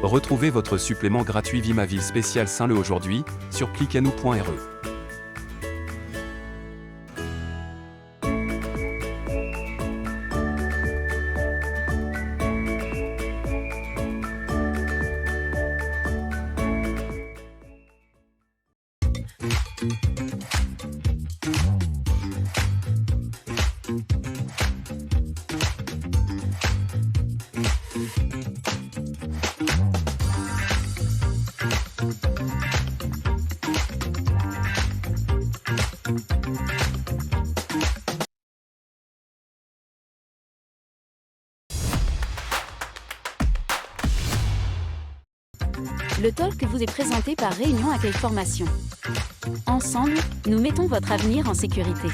Retrouvez votre supplément gratuit Vie ma ville spécial Saint-Leu aujourd'hui sur cliquanou.re. Le talk vous est présenté par Réunion Accueil Formation. Ensemble, nous mettons votre avenir en sécurité.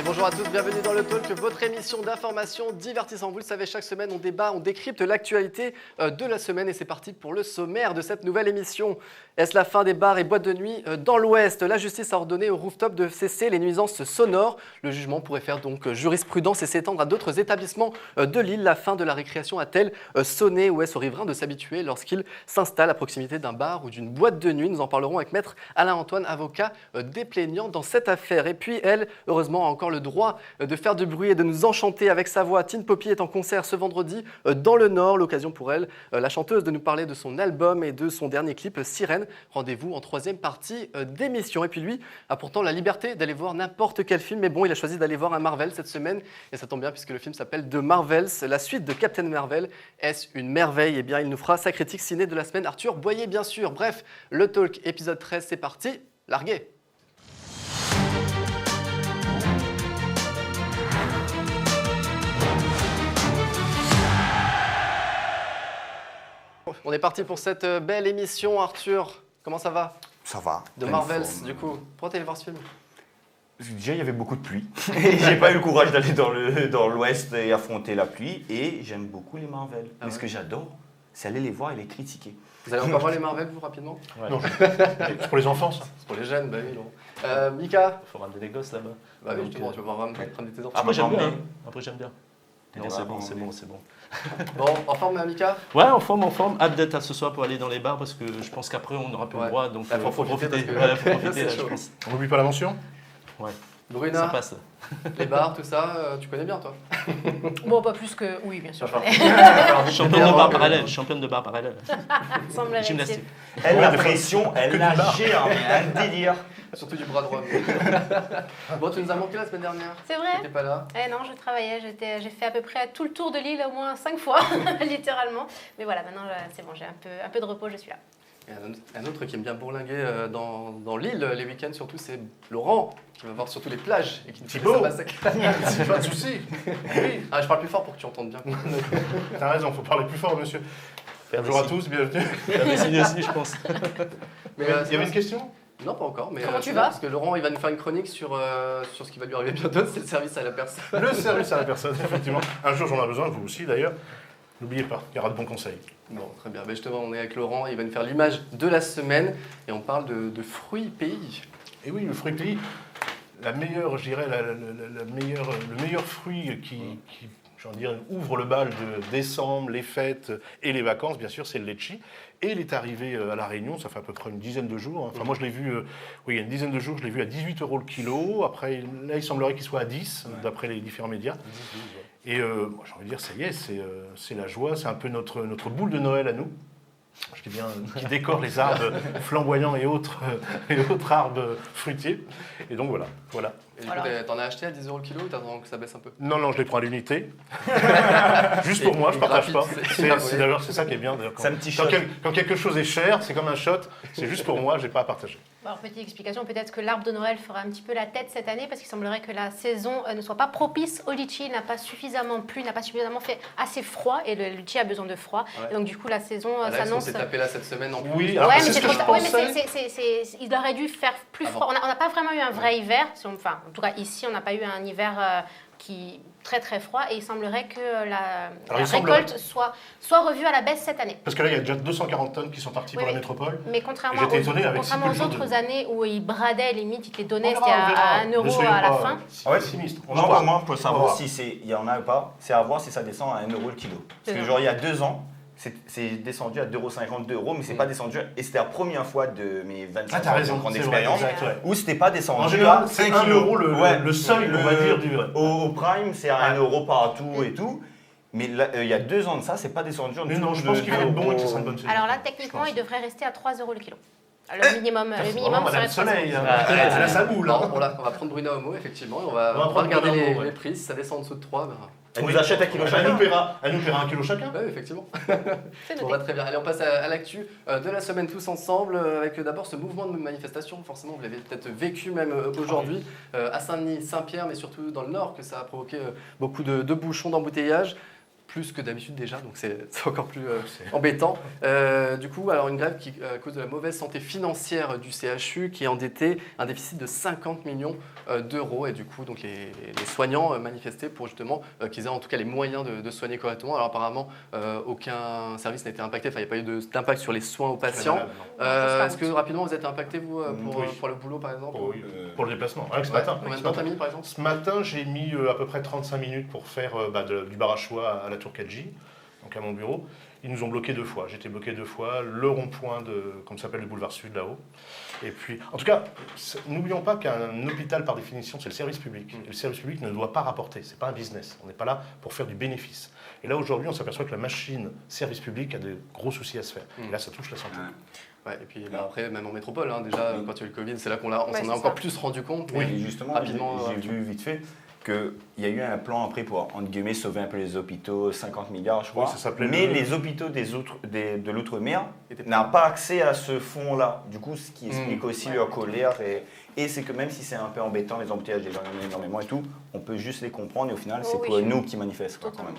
Bonjour à tous, bienvenue dans le Talk, votre émission d'information divertissant. Vous le savez, chaque semaine on débat, on décrypte l'actualité de la semaine et c'est parti pour le sommaire de cette nouvelle émission. Est-ce la fin des bars et boîtes de nuit dans l'Ouest? La justice a ordonné au rooftop de cesser les nuisances sonores. Le jugement pourrait faire donc jurisprudence et s'étendre à d'autres établissements de l'île. La fin de la récréation a-t-elle sonné ou est-ce aux riverains de s'habituer lorsqu'ils s'installent à proximité d'un bar ou d'une boîte de nuit? Nous en parlerons avec Maître Alain-Antoine, avocat des plaignants dans cette affaire. Et puis elle, heureusement, a encore le droit de faire du bruit et de nous enchanter avec sa voix. Tin Poppy est en concert ce vendredi dans le Nord. L'occasion pour elle, la chanteuse, de nous parler de son album et de son dernier clip Sirène. Rendez-vous en troisième partie d'émission. Et puis lui a pourtant la liberté d'aller voir n'importe quel film. Mais bon, il a choisi d'aller voir un Marvel cette semaine. Et ça tombe bien puisque le film s'appelle The Marvels, la suite de Captain Marvel. Est-ce une merveille? Eh bien, il nous fera sa critique ciné de la semaine. Arthur Boyer, bien sûr. Bref, le Talk épisode 13, c'est parti. Larguez! On est parti pour cette belle émission. Arthur, comment ça va? Ça va. De Marvels, du coup. Pourquoi t'es allé voir ce film? Déjà, il y avait beaucoup de pluie. Et j'ai pas eu le courage d'aller dans l'Ouest et affronter la pluie. Et j'aime beaucoup les Marvel. Mais ce que j'adore, c'est aller les voir et les critiquer. Vous allez encore voir les Marvel, vous, rapidement? Ouais. Non, c'est pour les enfants, ça. C'est pour les jeunes, bah oui, non. Mika? Il faut ramener des gosses là-bas. Bah oui, justement, tu vas voir ramener tes enfants. Après, j'aime bien. ramener. Après, j'aime bien. Non, C'est ouais, bon, c'est bon. Bon, en forme, Mika? Ouais, en forme. Hâte d'être à ce soir pour aller dans les bars parce que je pense qu'après, on n'aura plus le droit. Donc, il faut profiter. Faut profiter C'est là, je chaud. pense. On n'oublie pas la mention? Ouais, Bruna, ça passe. les bars, tout ça, tu connais bien, toi? Bon, pas plus que... Oui, bien sûr. Championne de bar parallèle. Championne de bar parallèle. Semblerait Gymnastique. Elle, la pression, elle la gère, mais un délire. Surtout du bras droit. Bon, tu nous as manqué la semaine dernière. C'est vrai? T'étais pas là? Eh non, je travaillais. J'ai fait à peu près tout le tour de l'île au moins 5 fois, littéralement. Mais voilà, maintenant, c'est bon, j'ai un peu de repos, je suis là. Et un autre qui aime bien bourlinguer dans l'île les week-ends, surtout, c'est Laurent, qui va voir surtout les plages et qui ne fait Thibaut. pas ça. C'est pas de souci. Oui, Ah, je parle plus fort pour que tu entendes bien. t'as raison, faut parler plus fort, monsieur. Bonjour à tous, bienvenue. J'avais signé aussi, je pense. Mais, Il y avait une question? Non, pas encore. Mais, Comment tu c'est vas? bien, parce que Laurent, il va nous faire une chronique sur ce qui va lui arriver bientôt, c'est le service à la personne. Le service à la personne, effectivement. Un jour, j'en ai besoin, vous aussi d'ailleurs. N'oubliez pas, il y aura de bons conseils. Bon, très bien. Ben, justement, on est avec Laurent, il va nous faire l'image de la semaine et on parle de fruits pays. Et oui, le fruit pays, la meilleure, je dirais, le meilleur fruit qui j'en dirais, ouvre le bal de décembre, les fêtes et les vacances, bien sûr, c'est le litchi. Et il est arrivé à La Réunion, ça fait à peu près une dizaine de jours. Enfin, moi, je l'ai vu, oui, il y a une dizaine de jours, je l'ai vu à 18 € le kilo. Après, là, il semblerait qu'il soit à 10, d'après les différents médias. Et moi, j'ai envie de dire, ça y est, c'est la joie, c'est un peu notre boule de Noël à nous. Je dis bien, qui décore les arbres flamboyants et autres arbres fruitiers. Et donc voilà. Et du Voilà. coup, t'en as acheté à 10 € le kilo ou t'attends que ça baisse un peu? Non, je les prends à l'unité. Juste pour moi, je Et partage pas. gratuit, c'est- C'est d'ailleurs c'est ça qui est bien. D'ailleurs, C'est un petit shot. quand quelque chose est cher, c'est comme un shot. C'est juste pour moi, j'ai pas à partager. Alors, petite explication, peut-être que l'arbre de Noël fera un petit peu la tête cette année parce qu'il semblerait que la saison ne soit pas propice au litchi, n'a pas suffisamment plu, n'a pas suffisamment fait assez froid et le litchi a besoin de froid. Ouais. Et donc du coup la saison Là, est-ce qu'on s'annonce. s'est tapé là cette semaine en plus? Oui, Ouais, alors, mais c'est c'est ce que trop je tard. Ouais, mais pensais. il aurait dû faire plus Avant. froid. On n'a pas vraiment eu un vrai hiver. Enfin, en tout cas ici, on n'a pas eu un hiver qui très très froid et il semblerait que la il semblerait. récolte soit revue à la baisse cette année. Parce que là, il y a déjà 240 tonnes qui sont parties Oui, pour la oui. métropole. Mais contrairement, J'étais étonné avec contrairement si peu aux de jours autres de- années où ils bradaient limite, ils te les donnaient, On c'était verra, on verra. à 1 Ne euro soyez à la pas, fin. Ah ouais, sinistre. On Non, voit. pour moi, pour savoir voir. si il y en a ou pas, c'est à voir si ça descend à 1 € le kilo. Parce que C'est genre, il y a 2 ans, c'est descendu à 2,50 €, 2 €, mais c'est pas descendu. Et c'était la première fois de mes 25 Ah, t'as ans raison, de grande c'est vrai, expérience exact, ouais. où c'était pas descendu. En général, à c'est 5 1 kilos. euro le seuil, on va dire, du. Au prime, c'est à 1 € partout Mm. et tout. Mais là, il y a 2 ans de ça, c'est pas descendu en Mais dessous non, je de pense qu'il va être bon et que ce 2 sera une €. bonne saison. Alors là, Je techniquement, pense. il devrait rester à 3 € le kilo. Le minimum, C'est le vraiment minimum Madame serait 3 Soleil, €. hein. Elle a sa boule. Non, hein. on va prendre Bruno Homo, effectivement, et on On va va prendre regarder Bruno Homo, les ouais. prix. Si ça descend en dessous de 3, ben... Elle Oui. nous achète un kilo Elle chacun. nous paiera 1 kilo chacun. Ouais, effectivement. C'est Bon, noté. bah, très bien. Allez, on passe à l'actu de la semaine tous ensemble, avec d'abord ce mouvement de manifestation. Forcément, vous l'avez peut-être vécu même aujourd'hui à Saint-Denis, Saint-Pierre, mais surtout dans le nord, que ça a provoqué beaucoup de bouchons, d'embouteillages. Plus que d'habitude déjà, donc c'est encore plus embêtant. Du coup, alors une grève qui, à cause de la mauvaise santé financière du CHU, qui est endetté, un déficit de 50 millions d'euros. Et du coup, donc les soignants manifestaient pour justement qu'ils aient en tout cas les moyens de soigner correctement. Alors apparemment, aucun service n'a été impacté, enfin il n'y a pas eu d'impact sur les soins aux patients. Est-ce que rapidement vous êtes impacté, vous, Oui. pour le boulot par exemple? Oui, pour le déplacement. Rien que ce Ouais. matin. Combien de temps t'as mis par exemple? Ce matin, j'ai mis à peu près 35 minutes pour faire du bar à choix à la Tour 4J, donc à mon bureau. Ils nous ont bloqué 2 fois. J'étais bloqué 2 fois. Le rond-point comme ça s'appelle le boulevard Sud là-haut. Et puis, en tout cas, n'oublions pas qu'un hôpital par définition c'est le service public. Et le service public ne doit pas rapporter. C'est pas un business. On n'est pas là pour faire du bénéfice. Et là aujourd'hui, on s'aperçoit que la machine service public a de gros soucis à se faire. Et là, ça touche la santé. Ouais, et puis après, même en métropole, hein, déjà, quand il y a eu le Covid, c'est là qu'on s'en Ouais, est c'est encore ça. plus rendu compte. Oui, mais et justement, rapidement, j'ai vu vite fait qu'il y a eu un plan après pour, entre guillemets, sauver un peu les hôpitaux, 50 milliards, je crois. Oui, ça s'appelait Mais le- les hôpitaux de l'outre-mer Étaient n'ont pas accès à ce fonds-là. Du coup, ce qui Mm. explique aussi leur colère. Et c'est que même si c'est un peu embêtant, les embouteillages, les gens en ont énormément et tout, on peut juste les comprendre. Et au final, Oh c'est oui. pour nous qui manifestent, quoi, quand même.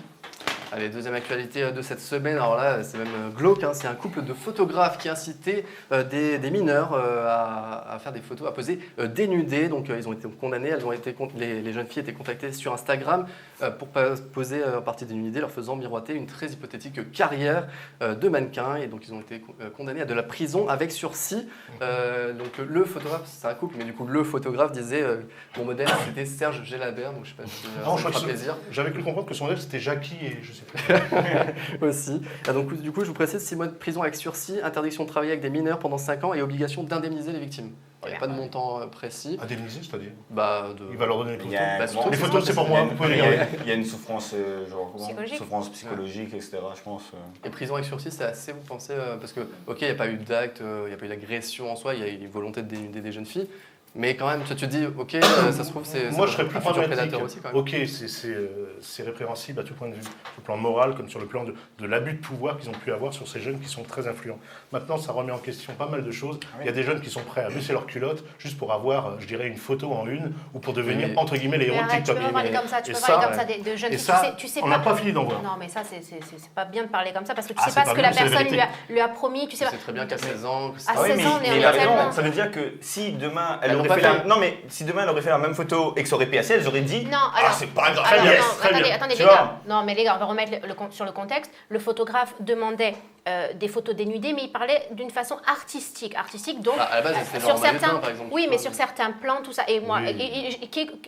Allez, deuxième actualité de cette semaine, alors là c'est même glauque, hein, c'est un couple de photographes qui incitait des mineurs à faire des photos, à poser dénudées. Donc ils ont été condamnés, les jeunes filles étaient contactées sur Instagram pour poser en partie dénudées, leur faisant miroiter une très hypothétique carrière de mannequin. Et donc ils ont été condamnés à de la prison avec sursis. Donc le photographe, c'est un couple, mais du coup le photographe disait mon modèle c'était Serge Gélabert, donc je sais pas si Non, ça je crois fera que plaisir. j'avais cru comprendre que son modèle c'était Jackie et je sais plus. Aussi. Ah, donc, du coup, je vous précise 6 mois de prison avec sursis, interdiction de travailler avec des mineurs pendant 5 ans et obligation d'indemniser les victimes. Il n'y a pas de montant précis. Indemnisé, c'est-à-dire Bah, il va leur donner les Il photos. y a- Bah, surtout Les que photos, c'est pour moi, vous pouvez les garder. Il y a une souffrance, genre, comment Psychologique. souffrance psychologique, etc., je pense. Et prison avec sursis, c'est assez, vous pensez parce que, ok, il n'y a pas eu d'acte, il n'y a pas eu d'agression en soi, il y a eu une volonté de dénuder des jeunes filles. Mais quand même, tu te dis, ok, ça se trouve, c'est Moi, ça je serais un plus futur pragmatique. prédateur aussi quand même. Ok, c'est répréhensible à tout point de vue, sur le plan moral comme sur le plan de l'abus de pouvoir qu'ils ont pu avoir sur ces jeunes qui sont très influents. Maintenant, ça remet en question pas mal de choses. Il y a des jeunes qui sont prêts à baisser leur culotte juste pour avoir, je dirais, une photo en une ou pour devenir, Mais- entre guillemets, les héros de Arrête, tu TikTok. peux pas parler comme ça, tu Et peux ça, parler comme ça de jeunes Et filles. ça, tu sais on n'a pas fini d'en voir. Non, mais ça, c'est pas bien de parler comme ça parce que tu Ah, sais c'est pas pas ce que bien, la c'est la personne vérité. lui a promis. Tu sais Tu pas. sais très bien qu'à 16 ans, que c'est- À Ah oui, 16 ans, mais on est il a tellement- raison. Ça veut dire que si demain elle Elles aurait l'ont fait pas la... fait. Non mais si demain elle aurait fait la même photo et que ça aurait passé, elles auraient dit Non, ah alors. c'est pas grave. Alors, Yes, non, très bien. attendez Tu les vois gars. Non, mais les gars, on va remettre sur le contexte. Le photographe demandait des photos dénudées, mais il parlait d'une façon artistique. Artistique, donc. Ah, à la base, c'était sur genre en maillot de certains, bain, par exemple. oui, tu mais vois. sur certains plans, tout ça. Et moi, Oui.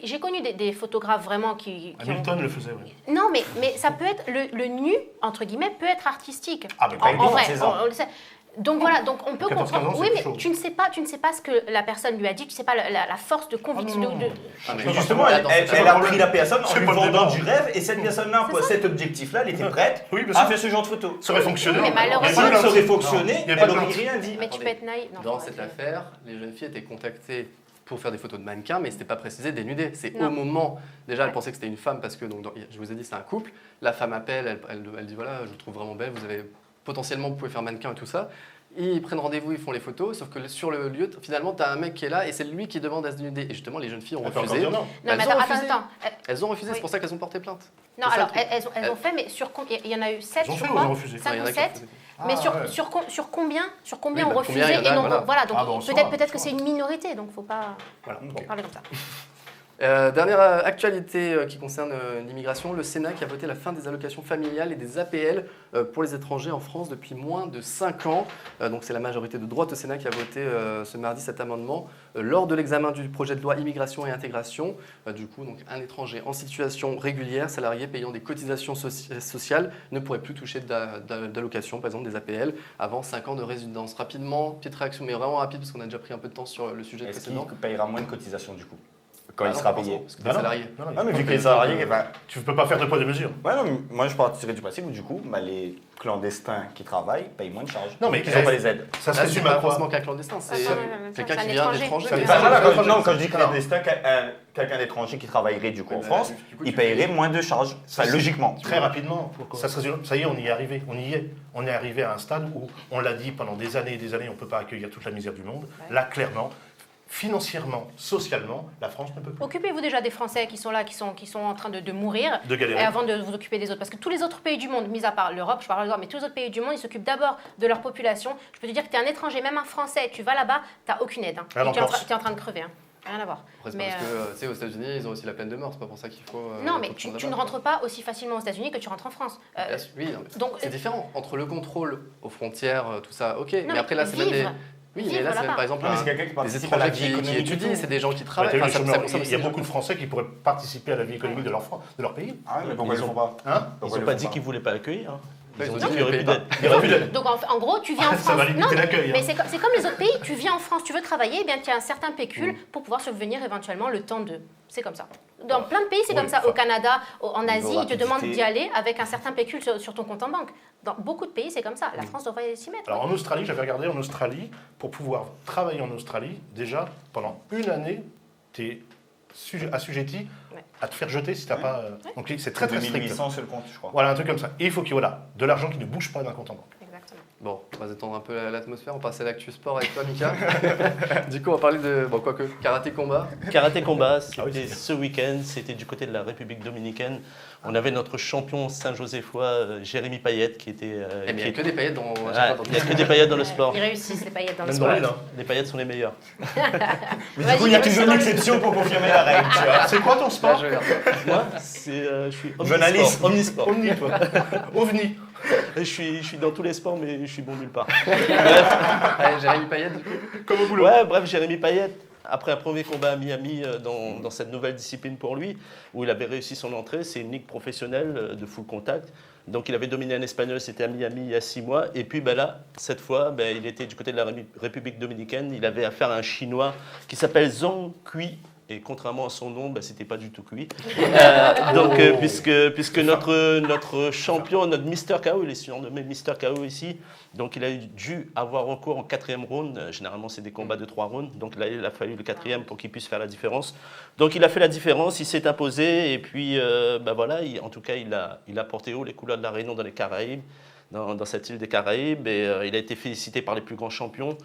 j'ai connu des photographes vraiment qui ont. Hamilton le faisait, oui. Non, mais ça peut être le nu entre guillemets peut être artistique. Ah, mais pas en évidemment, vrai, 16 ans. on le sait. Donc voilà, donc on peut 14-15 ans, comprendre. Oui, c'est mais chaud. tu ne sais pas ce que la personne lui a dit. Tu sais pas la force de conviction. non, non. Ah, mais Mais justement, elle, attends, elle- c'est elle pas a le pris problème. la personne en C'est lui pas le vendant débat. du rêve et cette personne-là, pour cet objectif-là, elle était prête Oui, bien à sûr. faire ce genre de photo. Ça aurait fonctionné. Mais malheureusement- Et Il y a si pas ça de aurait plainte. fonctionné, Non, il y a pas elle de aurait plainte. rien dit. Mais tu Attendez. peux être naïf. Non, Dans faut cette arrêter. affaire, les jeunes filles étaient contactées pour faire des photos de mannequins, mais c'était pas précisé dénudé. C'est Non. au moment, déjà elle Ouais. pensait que c'était une femme parce que, donc, je vous ai dit, c'est un couple. La femme appelle, elle dit voilà, je vous trouve vraiment belle, potentiellement vous pouvez faire mannequin et tout ça. Ils prennent rendez-vous, ils font les photos, sauf que sur le lieu, finalement, tu as un mec qui est là et c'est lui qui demande à se dénuder. Et justement, les jeunes filles ont On peut encore refusé. dire non. Non, Elles mais ont attends, refusé. attends. Elles ont refusé, Oui. c'est pour ça qu'elles ont porté plainte. Non, C'est ça alors le truc. elles ont fait, mais il y en a eu 7, Ils ont je fait ou crois. ils ont refusé? Non, 5 il y en ou a qui ont 7. refusé. Mais Ah, ouais. sur combien Oui, ont bah, refusé combien il y en a, et non, voilà. voilà, donc Ah, bon, on saura. peut-être que c'est une minorité, donc faut pas Voilà. parler comme ça. Dernière actualité qui concerne l'immigration, le Sénat qui a voté la fin des allocations familiales et des APL pour les étrangers en France depuis moins de 5 ans. Donc c'est la majorité de droite au Sénat qui a voté ce mardi cet amendement lors de l'examen du projet de loi immigration et intégration. Du coup, donc, un étranger en situation régulière, salarié payant des cotisations sociales, ne pourrait plus toucher d'allocations, par exemple des APL, avant 5 ans de résidence. Rapidement, petite réaction, mais vraiment rapide parce qu'on a déjà pris un peu de temps sur le sujet Est-ce précédent. qu'il payera moins de cotisations du coup quand Ah il non, sera pas payé? forcément, parce que Bah t'es non. salarié. Non, non, Ah, mais il vu faut qu'il est que- salarié, ben, Tu ne peux pas faire de poids de mesure. ouais, non, mais moi je partirais du principe où du coup, bah, les clandestins qui travaillent payent moins de charges. Non, mais ils n'ont pas les aides. Ça se Là, c'est résume pas à quoi? forcément qu'un clandestin, c'est Attends, quelqu'un c'est un qui vient étranger. d'étranger. Ça mais fait ça- pas mal, Voilà, non, quand je dis clandestin, quelqu'un d'étranger qui travaillerait du coup en Ouais, France, du coup, il tu paierait payes. moins de charges. Enfin, logiquement. Très rapidement. Ça, ça y est, on y est arrivé. On y est. On est arrivé à un stade où, on l'a dit pendant des années et des années, on ne peut pas accueillir toute la misère du monde. Ouais. Là, clairement, financièrement, socialement, la France ne peut plus. Occupez-vous déjà des Français qui sont là, qui sont en train de mourir, De galérer. et avant de vous occuper des autres. Parce que tous les autres pays du monde, mis à part l'Europe, je parle d'Europe, mais tous les autres pays du monde, ils s'occupent d'abord de leur population. Je peux te dire que tu es un étranger, même un Français, tu vas là-bas, tu n'as aucune aide. Hein. Ah, Et en tu es en Corse. train de crever. Hein. Rien à voir. Après, c'est Mais, pas parce que, tu sais, aux États-Unis, ils ont aussi la peine de mort, c'est pas pour ça qu'il faut. non, mais faut tu prendre ne là-bas. rentres pas aussi facilement aux États-Unis que tu rentres en France. Bien sûr, oui, non, mais Donc, c'est différent. Entre le contrôle aux frontières, tout ça, ok. mais mais après, là, c'est même des. vivre. Oui, Vivre mais là, c'est même là-bas. par exemple Non, mais c'est un- quelqu'un qui des participe à la étrangers vie qui économique du étudient, tout. c'est des gens qui Bah, travaillent. t'as vu, Enfin, les ça- chômeurs, ça- il y a c'est des beaucoup gens- de Français qui pourraient participer à la vie économique de leur pays. Ah, mais pourquoi ils le font pas? Hein Ils n'ont pas dit qu'ils ne voulaient pas accueillir. Hein. Ouais, Ils ont ils dit ont qu'il dit n'y aurait qu'ils plus payaient d'aide. Il y aurait plus d'aide. Donc en gros, tu viens en France. Ça va limiter l'accueil, hein. Mais c'est comme les autres pays. Tu viens en France, tu veux travailler, eh bien tu as un certain pécule pour pouvoir subvenir éventuellement le temps de. C'est comme ça. Dans plein de pays, c'est Oui, comme ça. enfin, Au Canada, en niveau Asie, ils te rapidité. demandent d'y aller avec un certain pécule sur ton compte en banque. Dans beaucoup de pays, c'est comme ça. La France devrait s'y mettre. Alors en Australie, j'avais regardé en Australie, pour pouvoir travailler en Australie, déjà pendant une année, tu es assujetti Ouais. à te faire jeter si tu n'as pas. Donc c'est très très strict. 2800 sur le compte, je crois. Voilà, un truc comme ça. Et il faut qu'il y ait de l'argent qui ne bouge pas d'un compte en banque. Exactement. Bon, on va détendre un peu l'atmosphère, on passe à l'actu sport avec toi, Mika. Du coup, on va parler de, bon, quoique, karaté combat. Karaté combat, c'était Ah oui, c'est bien. ce week-end, c'était du côté de la République dominicaine. On avait notre champion Saint-Josephois, Jérémy Payet, qui était. Eh bien, il n'y a que des paillettes dans. Ouais, il n'y a que des paillettes dans le sport. Ils réussissent les paillettes dans le Même sport. dans l'aide, hein. Les paillettes sont les meilleures. Mais Vas-y, du coup, il y a vas-y, toujours dans une le- exception pour confirmer la règle, tu vois. C'est quoi ton Là, sport je regarde. Moi, je suis Journaliste. omnisport. Omni, toi. OVNI. Je suis dans tous les sports, mais je suis bon nulle part. Allez, Jérémy Payet, du coup. Comme au boulot. Ouais, bref, Jérémy Payet, après un premier combat à Miami dans cette nouvelle discipline pour lui, où il avait réussi son entrée, c'est une ligue professionnelle de full contact. Donc il avait dominé un Espagnol, c'était à Miami il y a 6 mois. Et puis ben là, cette fois, ben, il était du côté de la République dominicaine. Il avait affaire à un Chinois qui s'appelle Zhang Kui. Et contrairement à son nom, ben, c'était pas du tout cuit. Puisque notre champion, notre Mister KO, il est surnommé Mister KO ici, donc il a dû avoir recours en 4e round. Généralement, c'est des combats de 3 rounds. Donc là, il a fallu le 4e pour qu'il puisse faire la différence. Donc il a fait la différence, il s'est imposé. Et puis, ben voilà, en tout cas, il a porté haut les couleurs de la Réunion dans les Caraïbes, dans cette île des Caraïbes. Et il a été félicité par les plus grands champions.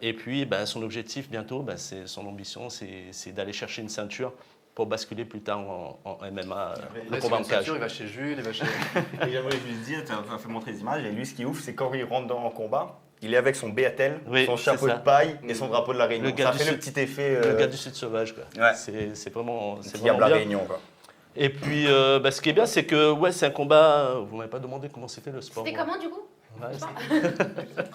Et puis, ben, son objectif bientôt, ben, son ambition, c'est d'aller chercher une ceinture pour basculer plus tard en MMA, Là, le c'est combat en une cage. ceinture, il va chez Jules, il va chez. Et j'aimerais juste dire, tu as fait montrer des images, et lui, ce qui est ouf, c'est quand il rentre dans le combat, il est avec son BATL, Oui, son c'est chapeau de ça. paille et son drapeau de la Réunion. Le gars Ça du fait le Sud. petit effet. Le gars du Sud sauvage, quoi. Ouais. C'est vraiment, c'est Diable vraiment la bien. Réunion, quoi. Et puis, ben, ce qui est bien, c'est que ouais, c'est un combat. Vous m'avez pas demandé comment c'était le sport. C'était ouais. comment du coup? Ouais, c'est-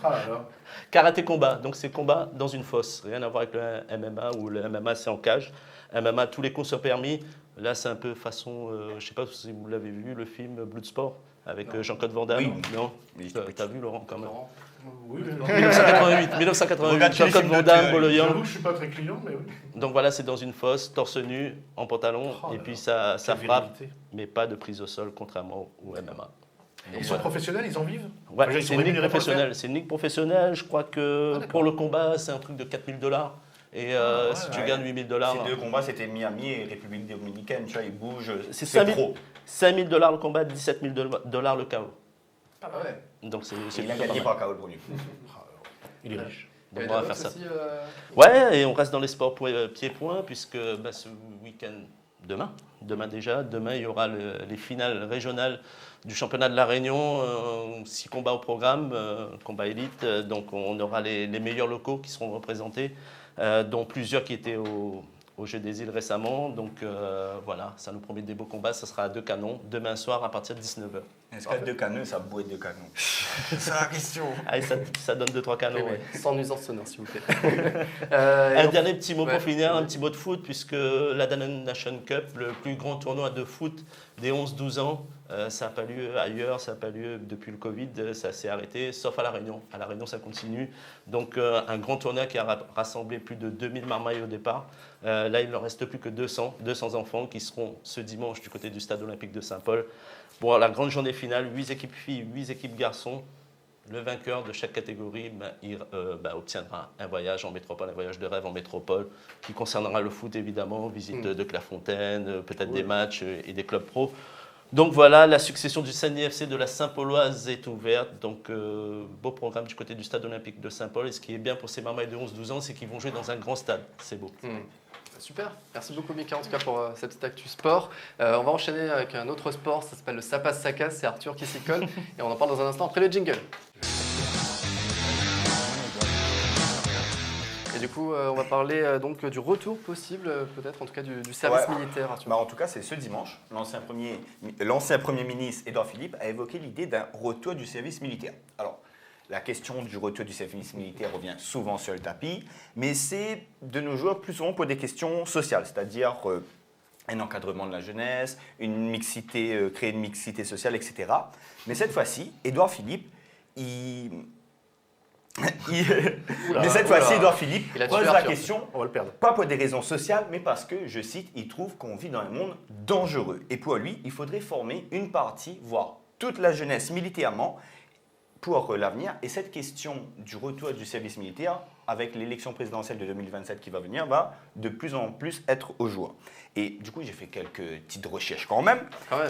Ah là là. Karaté combat, donc c'est combat dans une fosse, rien à voir avec le MMA où le MMA c'est en cage. MMA, tous les coups sont permis. Là, c'est un peu façon, je sais pas si vous l'avez vu, le film Bloodsport avec Jean-Claude Van Damme. Oui. Non, Oui, t'as vu Laurent quand même. Laurent. Oui, mais non. 1988, Regarde-tu les Jean-Claude films Van d'actuel, Damme, Bolo Young. J'avoue que je suis pas très client, mais oui. Donc voilà, c'est dans une fosse, torse nu, en pantalon, Oh et là puis là, ça quelle frappe, virilité. mais pas de prise au sol, contrairement au MMA. Ils sont professionnels, ils en vivent. Ouais, Déjà, ils c'est sont une ligue rémunérés pour le faire. professionnelle. C'est une ligue professionnelle. Je crois que Ah, d'accord. pour le combat, c'est un truc de $4000. Et si tu gagnes 8 000 $. Ces 2 combats, c'était Miami et République dominicaine. Tu vois, ils bougent. C'est trop. 5 000 $ le combat, 17 000 $ le KO. Ah ouais. Donc c'est Il a plutôt gagné pas mal. par KO pour lui. Il est riche. Donc Et on va la faire boxe ça. aussi, Ouais, et on reste dans les sports pieds-points, puisque ce week-end, demain il y aura les finales régionales du championnat de la Réunion, 6 combats au programme, combat élite, donc on aura les meilleurs locaux qui seront représentés, dont plusieurs qui étaient au Jeux des Îles récemment, donc voilà, ça nous promet des beaux combats, ça sera à 2 canons, demain soir à partir de 19h. Est-ce qu'à 2 canons, ça bouette 2 canons? C'est la question. Allez, ça donne 2-3 canons, ouais. Sans nuisance sonore, s'il vous plaît. Un dernier petit mot Ouais. pour finir, un petit mot de foot, puisque la Danone Nation Cup, le plus grand tournoi de foot des 11-12 ans, ça n'a pas lieu ailleurs, ça n'a pas lieu depuis le Covid, ça s'est arrêté, sauf à La Réunion. À La Réunion, ça continue. Donc un grand tournoi qui a rassemblé plus de 2000 marmailles au départ. Là, il ne reste plus que 200 enfants qui seront ce dimanche du côté du stade olympique de Saint-Paul. Pour la grande journée finale, 8 équipes filles, 8 équipes garçons. Le vainqueur de chaque catégorie obtiendra un voyage en métropole, un voyage de rêve en métropole, qui concernera le foot évidemment, visite de Clairefontaine, peut-être des matchs et des clubs pro. Donc voilà, la succession du Saguenay-FC de la Saint-Pauloise est ouverte. Donc beau programme du côté du stade olympique de Saint-Paul. Et ce qui est bien pour ces marmailles de 11-12 ans, c'est qu'ils vont jouer dans un grand stade. C'est beau. Super, merci beaucoup Mika en tout cas pour cette petite actu sport. On va enchaîner avec un autre sport, ça s'appelle le Sapas-Sacas, c'est Arthur qui s'y colle et on en parle dans un instant après le jingle. Et du coup, on va parler donc du retour possible, peut-être en tout cas du service militaire, Arthur. En tout cas, c'est ce dimanche. L'ancien Premier ministre Édouard Philippe a évoqué l'idée d'un retour du service militaire. Alors, la question du retour du service militaire revient souvent sur le tapis, mais c'est de nos jours plus souvent pour des questions sociales, c'est-à-dire un encadrement de la jeunesse, créer une mixité sociale, etc. Mais cette fois-ci, Édouard Philippe, Édouard Philippe Il a pose tué la Arthur. question, On va le perdre. pas pour des raisons sociales, mais parce que, je cite, il trouve qu'on vit dans un monde dangereux. Et pour lui, il faudrait former une partie, voire toute la jeunesse militairement pour l'avenir. Et cette question du retour du service militaire, avec l'élection présidentielle de 2027 qui va venir, va de plus en plus être au jour. Et du coup, j'ai fait quelques petites recherches quand même.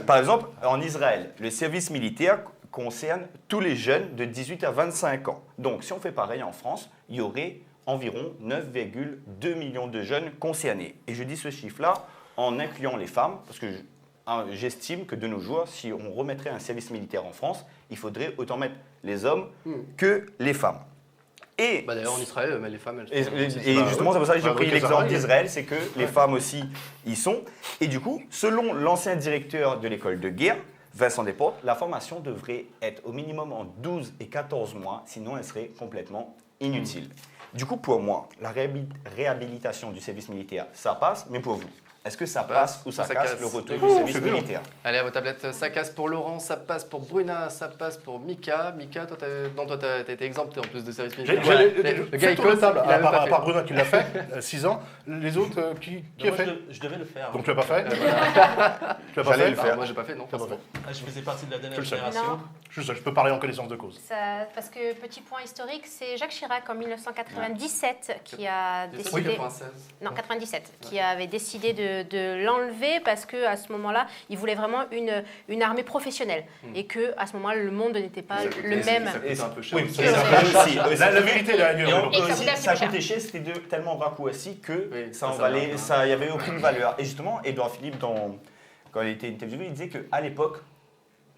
Par exemple, en Israël, le service militaire concerne tous les jeunes de 18 à 25 ans. Donc, si on fait pareil en France, il y aurait environ 9,2 millions de jeunes concernés. Et je dis ce chiffre-là en incluant les femmes, parce que j'estime que de nos jours, si on remettrait un service militaire en France, il faudrait autant mettre les hommes que les femmes. Et D'ailleurs en Israël, mais les femmes, elles sont et justement, c'est pour ça que j'ai pris l'exemple d'Israël, c'est que les femmes aussi y sont. Et du coup, selon l'ancien directeur de l'école de guerre, Vincent Desportes, la formation devrait être au minimum en 12 et 14 mois, sinon elle serait complètement inutile. Du coup, pour moi, la réhabilitation du service militaire, ça passe, mais pour vous, est-ce que ça passe ou ça casse le retour du service militaire? Allez, à vos tablettes, ça casse pour Laurent, ça passe pour Bruna, ça passe pour Mika. Mika, toi, t'as été exempté en plus de service militaire. Le gars, il colle table, il avait pas à fait. part Bruna qui l'a fait, 6 ans. Les autres, qui a Moi, fait je devais le faire. Donc tu l'as pas fait Tu l'as pas J'allais fait le faire. Moi, j'ai pas fait, non. Tu l'as pas fait. Je faisais partie de la dernière Je le sais. génération. Non. Juste, je peux parler en connaissance de cause. Parce que petit point historique, c'est Jacques Chirac en 1997 qui a C'est décidé. 96. Non, 97, qui avait décidé de l'enlever parce qu'à ce moment-là, il voulait vraiment une armée professionnelle et qu'à ce moment-là, le monde n'était pas le même. Ça coûtait un peu cher. Oui, aussi. c'est aussi. La vérité, là, Et on Et ça aussi, coûtait un petit ça peu cher. coûtait cher, c'était tellement raccourci que Oui, ça en ça valait, va. ça, il n'y avait aucune valeur. Et justement, Édouard Philippe, quand il était interviewé, il disait qu'à l'époque,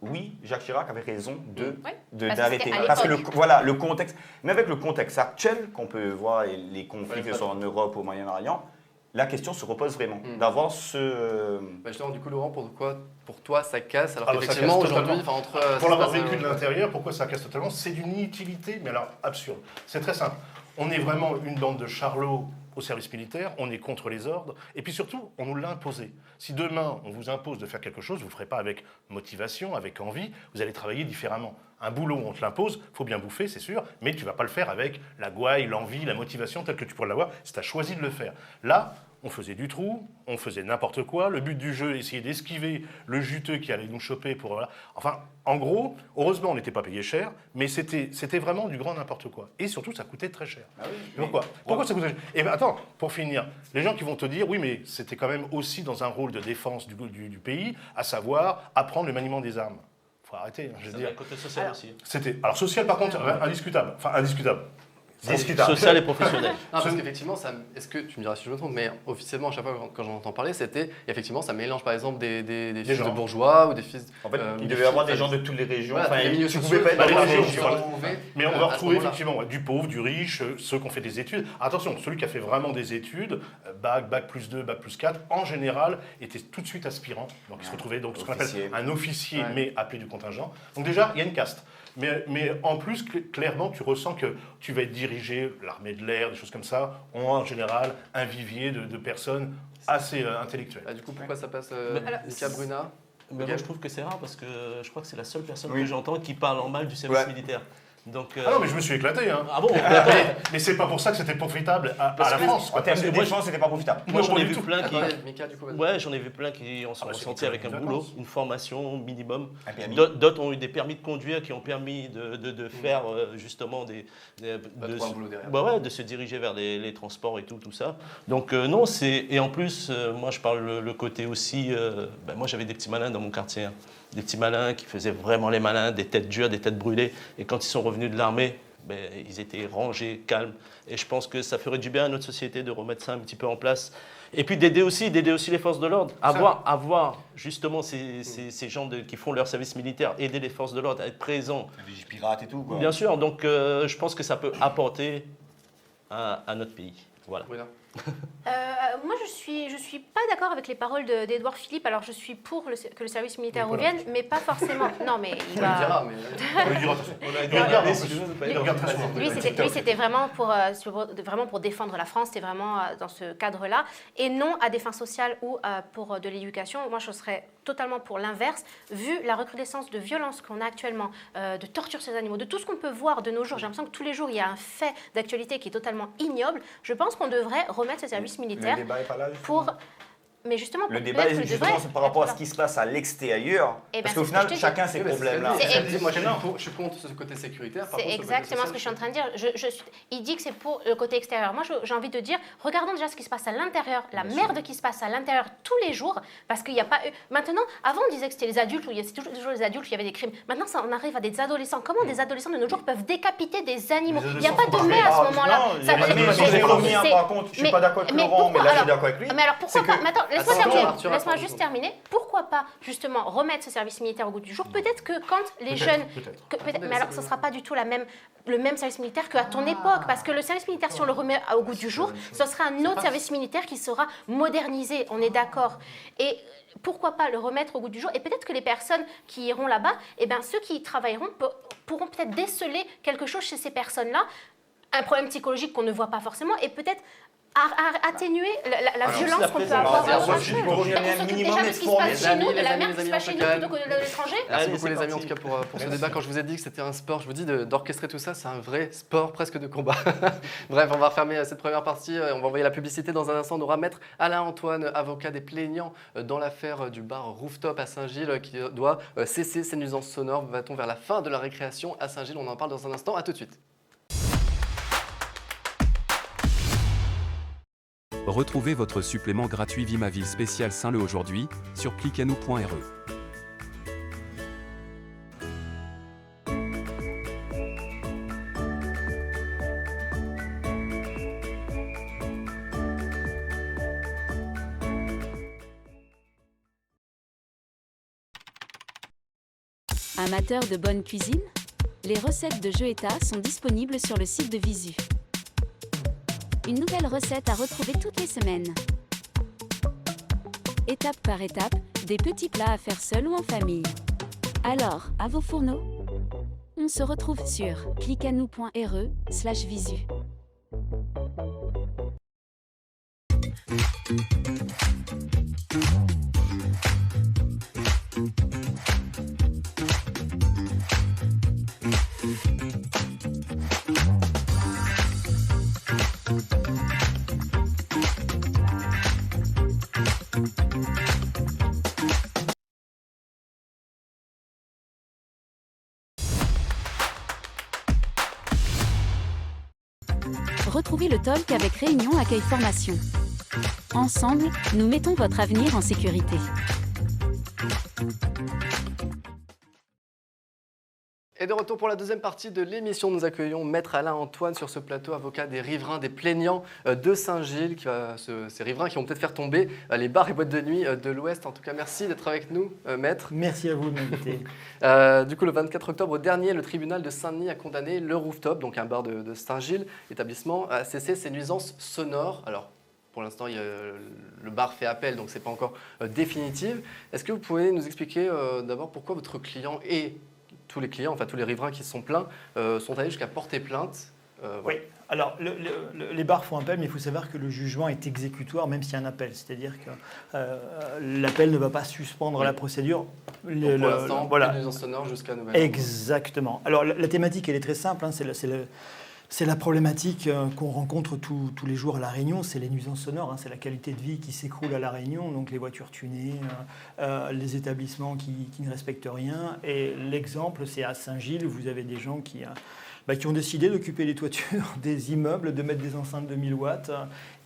oui, Jacques Chirac avait raison Oui, d'arrêter. parce que Parce c'était que à l'époque. le contexte, mais avec le contexte actuel qu'on peut voir, et les conflits que ce soit en Europe ou au Moyen-Orient, la question se repose vraiment, d'avoir ce... Justement, du coup, Laurent, pourquoi pour toi ça casse alors Ah, bah, ça qu'effectivement casse aujourd'hui, totalement. entre Pour ça l'avoir se passe, vécu de l'intérieur, pourquoi ça casse totalement? C'est d'une inutilité, mais alors absurde. C'est très simple. On est vraiment une bande de charlots au service militaire, on est contre les ordres, et puis surtout, on nous l'a imposé. Si demain, on vous impose de faire quelque chose, vous ne le ferez pas avec motivation, avec envie, vous allez travailler différemment. Un boulot, on te l'impose, il faut bien bouffer, c'est sûr, mais tu ne vas pas le faire avec la gouaille, l'envie, la motivation telle que tu pourrais l'avoir si tu as choisi de le faire. Là, on faisait du trou, on faisait n'importe quoi. Le but du jeu, essayer d'esquiver le juteux qui allait nous choper pour... Voilà. Enfin, en gros, heureusement, on n'était pas payé cher, mais c'était vraiment du grand n'importe quoi. Et surtout, ça coûtait très cher. Ah oui, Pourquoi ça coûtait cher? Eh bien, attends, pour finir, les gens qui vont te dire, oui, mais c'était quand même aussi dans un rôle de défense du pays, à savoir apprendre le maniement des armes. Il faut arrêter, je veux dire. Le côté social aussi. Alors, social, par contre, indiscutable. Enfin, indiscutable. Social et professionnel. Non, parce qu'effectivement, est-ce que tu me diras si je me trompe, mais officiellement, à chaque fois quand j'en entends parler, c'était effectivement, ça mélange par exemple des fils gens. de bourgeois ou des fils. En fait, il des devait y avoir filles, des gens de toutes les régions. Voilà, Enfin, les milieux tu sociaux, pouvais pas être les dans la régions, région. Mais on va à ce retrouver moment-là. effectivement du pauvre, du riche, ceux qui ont fait des études. Attention, celui qui a fait vraiment des études, bac plus 2, bac plus 4, en général, était tout de suite aspirant. Donc il se retrouvait donc ce qu'on appelle Officier. un officier, Ouais. mais appelé du contingent. Donc déjà, il y a une caste. Mais en plus, clairement, tu ressens que tu vas être dirigé, l'armée de l'air, des choses comme ça, ont en général un vivier de personnes assez intellectuelles. Ah, du coup, pourquoi ça passe Alors, Mika Bruna? Mais Ok. moi, je trouve que c'est rare parce que je crois que c'est la seule personne Oui. que j'entends qui parle en mal du service Ouais. militaire. Donc, Ah non, mais je me suis éclaté. Hein. Ah bon, d'accord. Mais c'est pas pour ça que c'était profitable à la France. En quoi. termes Parce de que moi, défense, c'était pas profitable. Moi, j'en ai pas vu du tout. plein qui. Attendez, Mika, du coup, vas-y. Ouais, j'en ai vu plein qui en sont Ah bah, c'est ressentis une avec un vacances. boulot, une formation minimum. Un permis. D'autres ont eu des permis de conduire qui ont permis de faire justement trouver un boulot derrière. bah ouais, de se diriger vers les transports et tout ça. Donc non, c'est et en plus, moi je parle le côté aussi. Moi j'avais des petits malins dans mon quartier, hein. Des petits malins qui faisaient vraiment les malins, des têtes dures, des têtes brûlées. Et quand ils sont revenus de l'armée, ils étaient rangés, calmes. Et je pense que ça ferait du bien à notre société de remettre ça un petit peu en place. Et puis d'aider aussi les forces de l'ordre. Avoir justement ces gens qui font leur service militaire, aider les forces de l'ordre à être présents. Les pirates et tout, quoi. Bien sûr, donc je pense que ça peut apporter à notre pays. Voilà. Bruna. Moi, je suis pas d'accord avec les paroles d'Édouard Philippe. Alors, je suis pour que le service militaire Nicolas. revienne, mais pas forcément. Non, mais il On le dira, va. mais. On lui dira, attention. Il regarde, en plus. Il regarde très souvent. Lui, c'était vraiment pour défendre la France, c'était vraiment dans ce cadre-là, et non à des fins sociales ou pour de l'éducation. Moi, je serais totalement pour l'inverse, vu la recrudescence de violence qu'on a actuellement, de torture sur les animaux, de tout ce qu'on peut voir de nos jours. J'ai l'impression que tous les jours, il y a un fait d'actualité qui est totalement ignoble. Je pense qu'on devrait remettre ce service militaire Le débat est pas là, justement. pour... Mais justement, Le débat, peut-être que justement, c'est par rapport à ce qui se passe à l'extérieur. Eh ben, Parce qu'au c'est ce que final, je te dis. chacun ses Oui, mais problèmes-là. c'est ce qu'elle C'est dit. Moi, je suis contre ce côté sécuritaire. par C'est contre, ce côté exactement ce que je suis en social, train de dire. Il dit que c'est pour le côté extérieur. Moi, j'ai envie de dire, regardons déjà ce qui se passe à l'intérieur, la merde qui se passe à l'intérieur tous les jours, parce qu'il n'y a pas eu... Maintenant, avant, on disait que c'était les adultes, c'est toujours les adultes où il y avait des crimes. Maintenant, on arrive à des adolescents. Comment des adolescents de nos jours peuvent décapiter des animaux? Il n'y a pas de mais à ce moment-là. Non, j'ai remis un par contre, je suis pas d'accord avec Laurent, mais là, je suis d'accord avec lui. Mais alors pourquoi C'est pas que- mais attends, laisse-moi Attends, terminer. Arthur, Laisse-moi attends, juste deux terminer. Pourquoi pas justement remettre ce service militaire au goût du jour? Peut-être que quand les jeunes, mais alors ce sera pas du tout le même service militaire qu'à ton époque, parce que le service militaire, si on le remet au goût du jour, ce sera un autre service militaire qui sera modernisé. On est d'accord. Et pourquoi pas le remettre au goût du jour? Et peut-être que les personnes qui iront là-bas, eh ben ceux qui y travailleront pourront peut-être déceler quelque chose chez ces personnes-là, un problème psychologique qu'on ne voit pas forcément, et peut-être atténuer la violence qu'on peut avoir. Pour revenir à un On s'occupe minimum déjà de ce qui se passe Les chez amis, nous, de les la amis, merde qui les se passe chez amis, nous un plutôt que de l'étranger. Merci Allez, beaucoup c'est les amis en parti. tout cas pour ce débat. Quand je vous ai dit que c'était un sport, je vous dis d'orchestrer tout ça, c'est un vrai sport presque de combat. Bref, on va refermer cette première partie. On va envoyer la publicité dans un instant. On aura maître Alain Antoine, avocat des plaignants dans l'affaire du bar Rooftop à Saint-Gilles qui doit cesser ses nuisances sonores. Va-t-on vers la fin de la récréation à Saint-Gilles? On en parle dans un instant. À tout de suite. Retrouvez votre supplément gratuit Vie ma ville spécial Saint-Le aujourd'hui sur cliqueanou.re. Amateurs de bonne cuisine? Les recettes de Jeux État sont disponibles sur le site de Visu. Une nouvelle recette à retrouver toutes les semaines. Étape par étape, des petits plats à faire seul ou en famille. Alors, à vos fourneaux? On se retrouve sur cliqueanou.re/visu. Retrouvez le talk avec Réunion Accueil Formation. Ensemble, nous mettons votre avenir en sécurité. Et de retour pour la deuxième partie de l'émission, nous accueillons Maître Alain Antoine sur ce plateau, avocat des riverains, des plaignants de Saint-Gilles, ces riverains qui vont peut-être faire tomber les bars et boîtes de nuit de l'Ouest. En tout cas, merci d'être avec nous, Maître. Merci à vous de m'inviter. Du coup, le 24 octobre dernier, le tribunal de Saint-Denis a condamné le Rooftop, donc un bar de Saint-Gilles, établissement, à cesser ses nuisances sonores. Alors, pour l'instant, le bar fait appel, donc ce n'est pas encore définitif. Est-ce que vous pouvez nous expliquer d'abord pourquoi votre client et tous les clients, enfin tous les riverains qui se sont plaints, sont allés jusqu'à porter plainte Oui, voilà. alors les bars font appel, mais il faut savoir que le jugement est exécutoire même s'il y a un appel. C'est-à-dire que l'appel ne va pas suspendre la procédure. Pour l'instant, voilà. Nuisance sonore jusqu'à nouvel ordre. Exactement. Alors la thématique, elle est très simple, hein, c'est la problématique qu'on rencontre tous les jours à La Réunion, c'est les nuisances sonores, hein, c'est la qualité de vie qui s'écroule à La Réunion, donc les voitures tunées, les établissements qui ne respectent rien. Et l'exemple, c'est à Saint-Gilles, où vous avez des gens qui ont décidé d'occuper les toitures des immeubles, de mettre des enceintes de 1000 watts,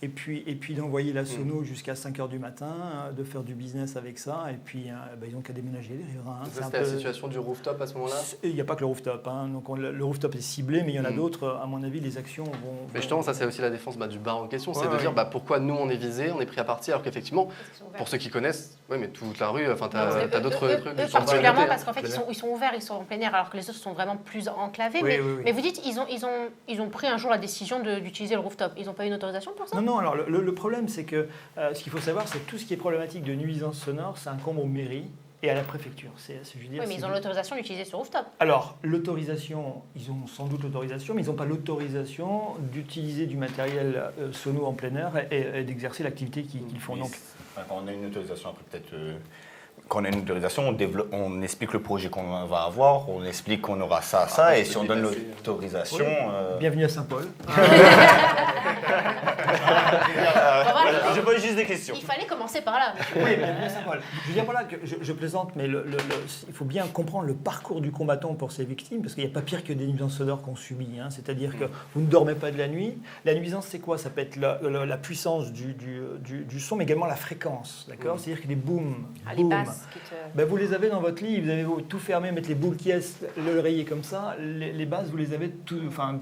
et puis d'envoyer la sono jusqu'à 5h du matin, de faire du business avec ça, et puis ils n'ont qu'à déménager, les riverains. Hein. C'était la situation du rooftop à ce moment-là ? Il n'y a pas que le rooftop. Hein. Donc le rooftop est ciblé, mais il y en a d'autres. À mon avis, les actions vont... Mais justement, ça c'est aussi la défense du bar en question, c'est de dire pourquoi nous on est visés, on est pris à partie, alors qu'effectivement, pour ceux qui connaissent, mais toute la rue, enfin t'as d'autres trucs. Eux particulièrement parce qu'en fait ils sont ouverts, ils sont en plein air, alors que les autres sont vraiment plus enclavés. Oui, mais vous dites, ils ont pris un jour la décision d'utiliser le rooftop. Ils n'ont pas eu une autorisation pour ça ? Non, alors le problème c'est que ce qu'il faut savoir, c'est que tout ce qui est problématique de nuisance sonore, ça incombe aux mairies et à la préfecture. Oui, mais ils ont l'autorisation d'utiliser ce rooftop. Alors, l'autorisation, ils ont sans doute l'autorisation, mais ils n'ont pas l'autorisation d'utiliser du matériel sono en plein air et d'exercer l'activité qu'ils font. Donc, quand on a une autorisation, après peut-être... Quand on a une autorisation, on explique le projet qu'on va avoir, on explique qu'on aura ça, et si on donne l'autorisation... Bienvenue à Saint-Paul. Je pose juste des questions. Il fallait commencer par là. Oui, bienvenue à Saint-Paul. Je veux dire par là que je plaisante, mais il faut bien comprendre le parcours du combattant pour ces victimes, parce qu'il n'y a pas pire que des nuisances sonores qu'on subit. Hein. C'est-à-dire que vous ne dormez pas de la nuit. La nuisance, c'est quoi ? Ça peut être la puissance du son, mais également la fréquence. D'accord ? C'est-à-dire que les booms... Les basses. Vous les avez dans votre lit, vous avez tout fermé, mettre les boules qui est, l'oreiller comme ça, les bases vous les avez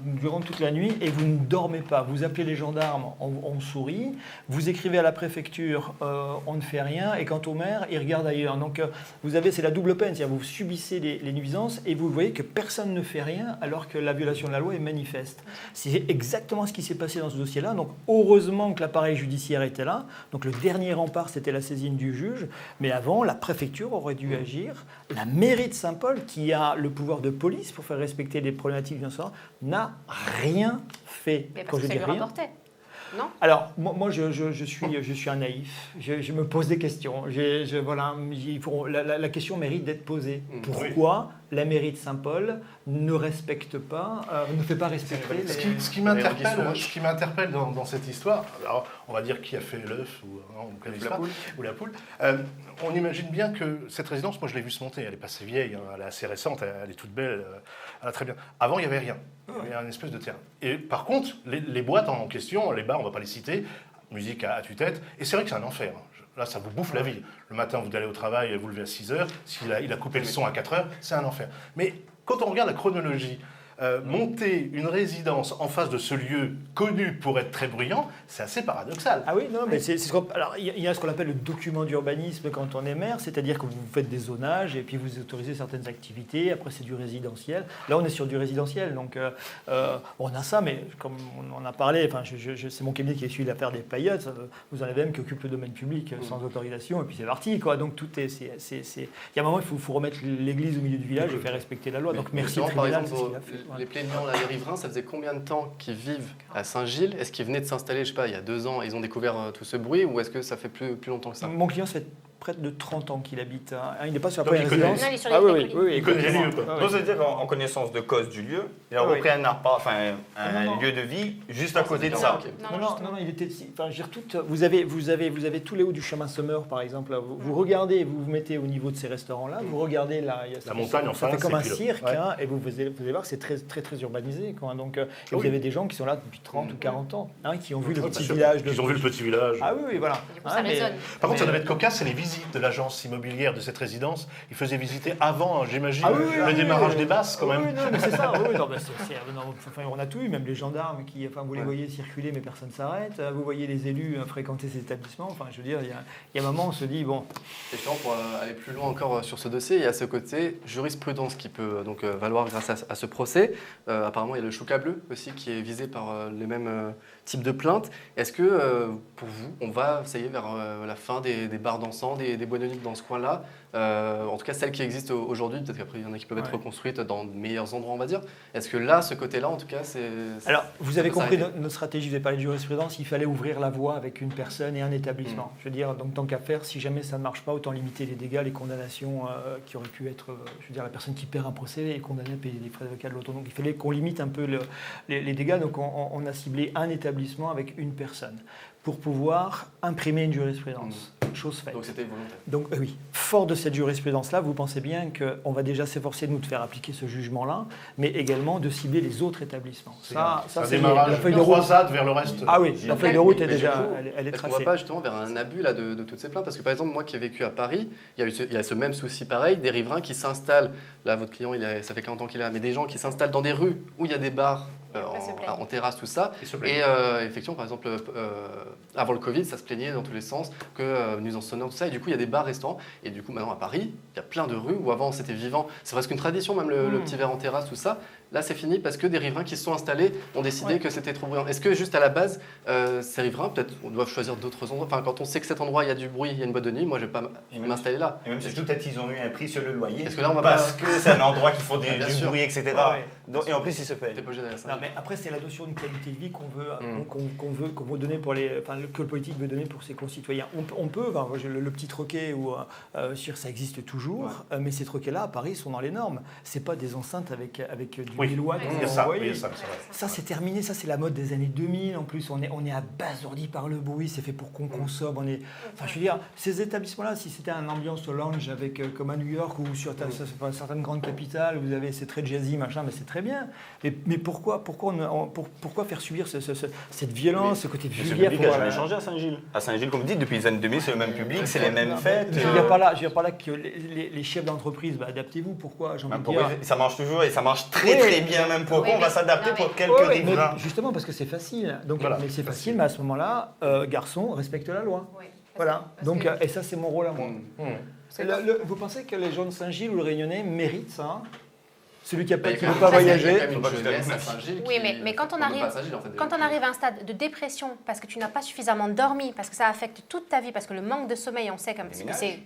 durant toute la nuit et vous ne dormez pas. Vous appelez les gendarmes, on sourit, vous écrivez à la préfecture, on ne fait rien, et quant au maire, il regarde ailleurs. Donc c'est la double peine, c'est-à-dire vous subissez les nuisances et vous voyez que personne ne fait rien alors que la violation de la loi est manifeste. C'est exactement ce qui s'est passé dans ce dossier-là. Donc heureusement que l'appareil judiciaire était là. Donc le dernier rempart, c'était la saisine du juge, mais avant, la préfecture aurait dû agir. La mairie de Saint-Paul, qui a le pouvoir de police pour faire respecter les problématiques bien sûr, n'a rien fait. Mais parce que ça lui rapportait, non ? Alors, moi je suis un naïf. Je me pose des questions. La question mérite d'être posée. Pourquoi la mairie de Saint-Paul ne respecte pas, ne fait pas respecter Ce qui m'interpelle dans cette histoire, alors on va dire qui a fait l'œuf ou la poule. On imagine bien que cette résidence, moi je l'ai vue se monter, elle n'est pas assez vieille, hein, elle est assez récente, elle est toute belle, elle a très bien. Avant il n'y avait rien, il y avait une espèce de terrain. Et par contre, les boîtes en question, les bars, on ne va pas les citer, musique à tue-tête, et c'est vrai que c'est un enfer. Là, ça vous bouffe la vie. Le matin, vous allez au travail, vous levez à 6h. Il a coupé le son à 4h, c'est un enfer. Mais quand on regarde la chronologie, monter une résidence en face de ce lieu connu pour être très bruyant, c'est assez paradoxal. Ah oui, non, mais alors il y a ce qu'on appelle le document d'urbanisme quand on est maire, c'est-à-dire que vous faites des zonages et puis vous autorisez certaines activités. Après, c'est du résidentiel. Là, on est sur du résidentiel, donc on a ça, mais comme on en a parlé, c'est mon cabinet qui a suivi l'affaire des paillettes. Vous en avez même qui occupent le domaine public sans autorisation, et puis c'est parti, quoi. Donc tout est, il y a un moment, il faut remettre l'église au milieu du village et faire respecter la loi. Donc merci au tribunal, c'est ce qu'il a fait. Les plaignants, les riverains, ça faisait combien de temps qu'ils vivent à Saint-Gilles ? Est-ce qu'ils venaient de s'installer, je sais pas, il y a 2 ans, ils ont découvert tout ce bruit, ou est-ce que ça fait plus longtemps que ça ? Mon client, ça fait près de 30 ans qu'il habite. Hein. Il n'est pas sur la Donc, première il connaît. résidence. Non, il est sur les Ah oui, collines. oui, oui, Il connaît les exactement. lieux, quoi. Ah oui. Donc, c'est-à-dire en connaissance de cause du lieu, il a Oui. repris un appart, enfin un Non. lieu de vie juste à côté de ça. Ok. Non, il était. Enfin, je veux dire, vous avez tous les hauts du chemin Sommer, par exemple. Là. Vous regardez, vous vous mettez au niveau de ces restaurants-là, vous regardez là, il y a La montagne, ça enfin, fait comme un c'est puis cirque, ouais. hein, et vous allez voir que c'est très urbanisé. Quoi, hein. Donc, et vous Oui. avez des gens qui sont là depuis 30 ou 40 ans, hein, qui ont vu le Ouais, petit bien sûr. village. Ils ont vu le petit village. Ah oui, voilà. Du coup, ça mais- résonne. Par contre, ça mais- devait être cocasse, c'est les visites de l'agence immobilière de cette résidence. Ils faisaient visiter avant, j'imagine, Ah oui, oui, le oui, démarrage oui. des basses, quand Oui, même. oui, non, mais c'est ça. Oui, non, enfin, on a tout eu, même les gendarmes qui, enfin, vous les Ouais. voyez circuler, mais personne ne s'arrête. Vous voyez les élus fréquenter ces établissements. Enfin, je veux dire, il y a un moment, on se dit bon. Et justement, pour aller plus loin encore sur ce dossier, il y a ce côté jurisprudence qui peut donc valoir grâce à ce procès. Apparemment, il y a le Chouca Bleu aussi qui est visé par les mêmes types de plaintes. Est-ce que pour vous, on va, ça y est, vers la fin des bars dansants, des boîtes de nuit dans ce coin-là, en tout cas celles qui existent aujourd'hui, peut-être qu'après il y en a qui peuvent être Ouais. reconstruites dans de meilleurs endroits, on va dire. Est-ce que là, ce côté-là, en tout cas, c'est... Alors, vous avez peut compris s'arrêter. notre stratégie, vous avez parlé de jurisprudence, il fallait ouvrir la voie avec une personne et un établissement. Je veux dire, donc tant qu'à faire, si jamais ça ne marche pas, autant limiter les dégâts, les condamnations qui auraient pu être, je veux dire, la personne qui perd un procès est condamnée à payer les frais d'avocat de l'autre. Donc il fallait qu'on limite un peu les dégâts, donc on a ciblé un établissement avec une personne pour pouvoir imprimer une jurisprudence. Chose faite. Donc c'était volontaire. Donc oui, fort de cette jurisprudence-là, vous pensez bien qu'on va déjà s'efforcer de nous de faire appliquer ce jugement-là, mais également de cibler les autres établissements. C'est un c'est démarrage, la feuille une de route. croisade vers le reste. Ah oui, la feuille de route est Mais déjà, du coup, elle est Est-ce qu'on tracée. va pas justement vers un abus là, de toutes ces plaintes? Parce que par exemple, moi qui ai vécu à Paris, il y a ce même souci pareil, des riverains qui s'installent, là votre client, ça fait 40 ans qu'il est là, mais des gens qui s'installent dans des rues où il y a des bars Ça se plaint. en terrasse, tout ça. Ils se plaignent. Et effectivement, par exemple, avant le Covid, ça se plaignait dans tous les sens que nuisance sonore, tout ça. Et du coup, il y a des bars, restaurants. Et du coup, maintenant à Paris, il y a plein de rues où avant c'était vivant. C'est presque une tradition, même le petit verre en terrasse, tout ça. Là, c'est fini parce que des riverains qui se sont installés ont décidé Ouais. que c'était trop bruyant. Est-ce que juste à la base, ces riverains, peut-être, on doit choisir d'autres endroits. Enfin, quand on sait que cet endroit, il y a du bruit, il y a une boîte de nuit, moi, je vais pas m'installer là. Et même surtout, peut-être qu'ils ont eu un prix sur le loyer. Est-ce que là, on va parce pas- que c'est un endroit qui font Ah, bien du sûr. bruit, etc. Ah ouais. Donc, et en plus, ils se payent. T'es pas obligé d'aller à ça. Non, mais après, c'est la notion de qualité de vie qu'on veut, Mm. qu'on veut donner pour les, enfin, que le politique veut donner pour ses concitoyens. On peut, enfin, moi, le petit troquet ou ça existe toujours, mais ces troquets-là à Paris sont dans les normes. C'est pas des enceintes avec du Oui, 1000 watts. il y a ça, oui, il y a ça, c'est vrai. Ça, c'est terminé. Ça, c'est la mode des années 2000. En plus, on est abasourdi par le bruit. C'est fait pour qu'on consomme. Enfin, je veux dire, ces établissements-là, si c'était un ambiance lounge avec, comme à New York ou sur certaines grandes capitales, vous avez c'est très jazzy, machin, mais c'est très bien. Mais pourquoi faire subir cette violence, ce côté Mais ce vulgaire public n'a pour, jamais changé à Saint-Gilles. À Saint-Gilles, comme vous dites, depuis les années 2000, c'est le même public, c'est les mêmes fêtes. Je veux dire par là que les chefs d'entreprise, adaptez-vous. Pourquoi j'ai envie de dire. Ça marche toujours et ça marche très Oui. très bien, même pourquoi Oui, on va mais- s'adapter non, mais- pour quelques Ouais, mais riverains. justement parce que c'est facile. Donc, Voilà, mais c'est c'est facile, mais à ce moment-là, garçon, respecte la loi. Oui. Voilà. Parce Donc, que- et ça, c'est mon rôle à moi. Vous pensez que les gens de Saint-Gilles ou le Réunionnais méritent ça, hein? Celui qui ne Bah, veut il y a pas quand même voyager. une jeunesse à Saint-Gilles Oui, qui- mais quand on veut arrive- pas à Saint-Gilles, en fait, Quand déjà. on arrive à un stade de dépression parce que tu n'as pas suffisamment dormi, parce que ça affecte toute ta vie, parce que le manque de sommeil, on sait comme ce que Déménage. c'est.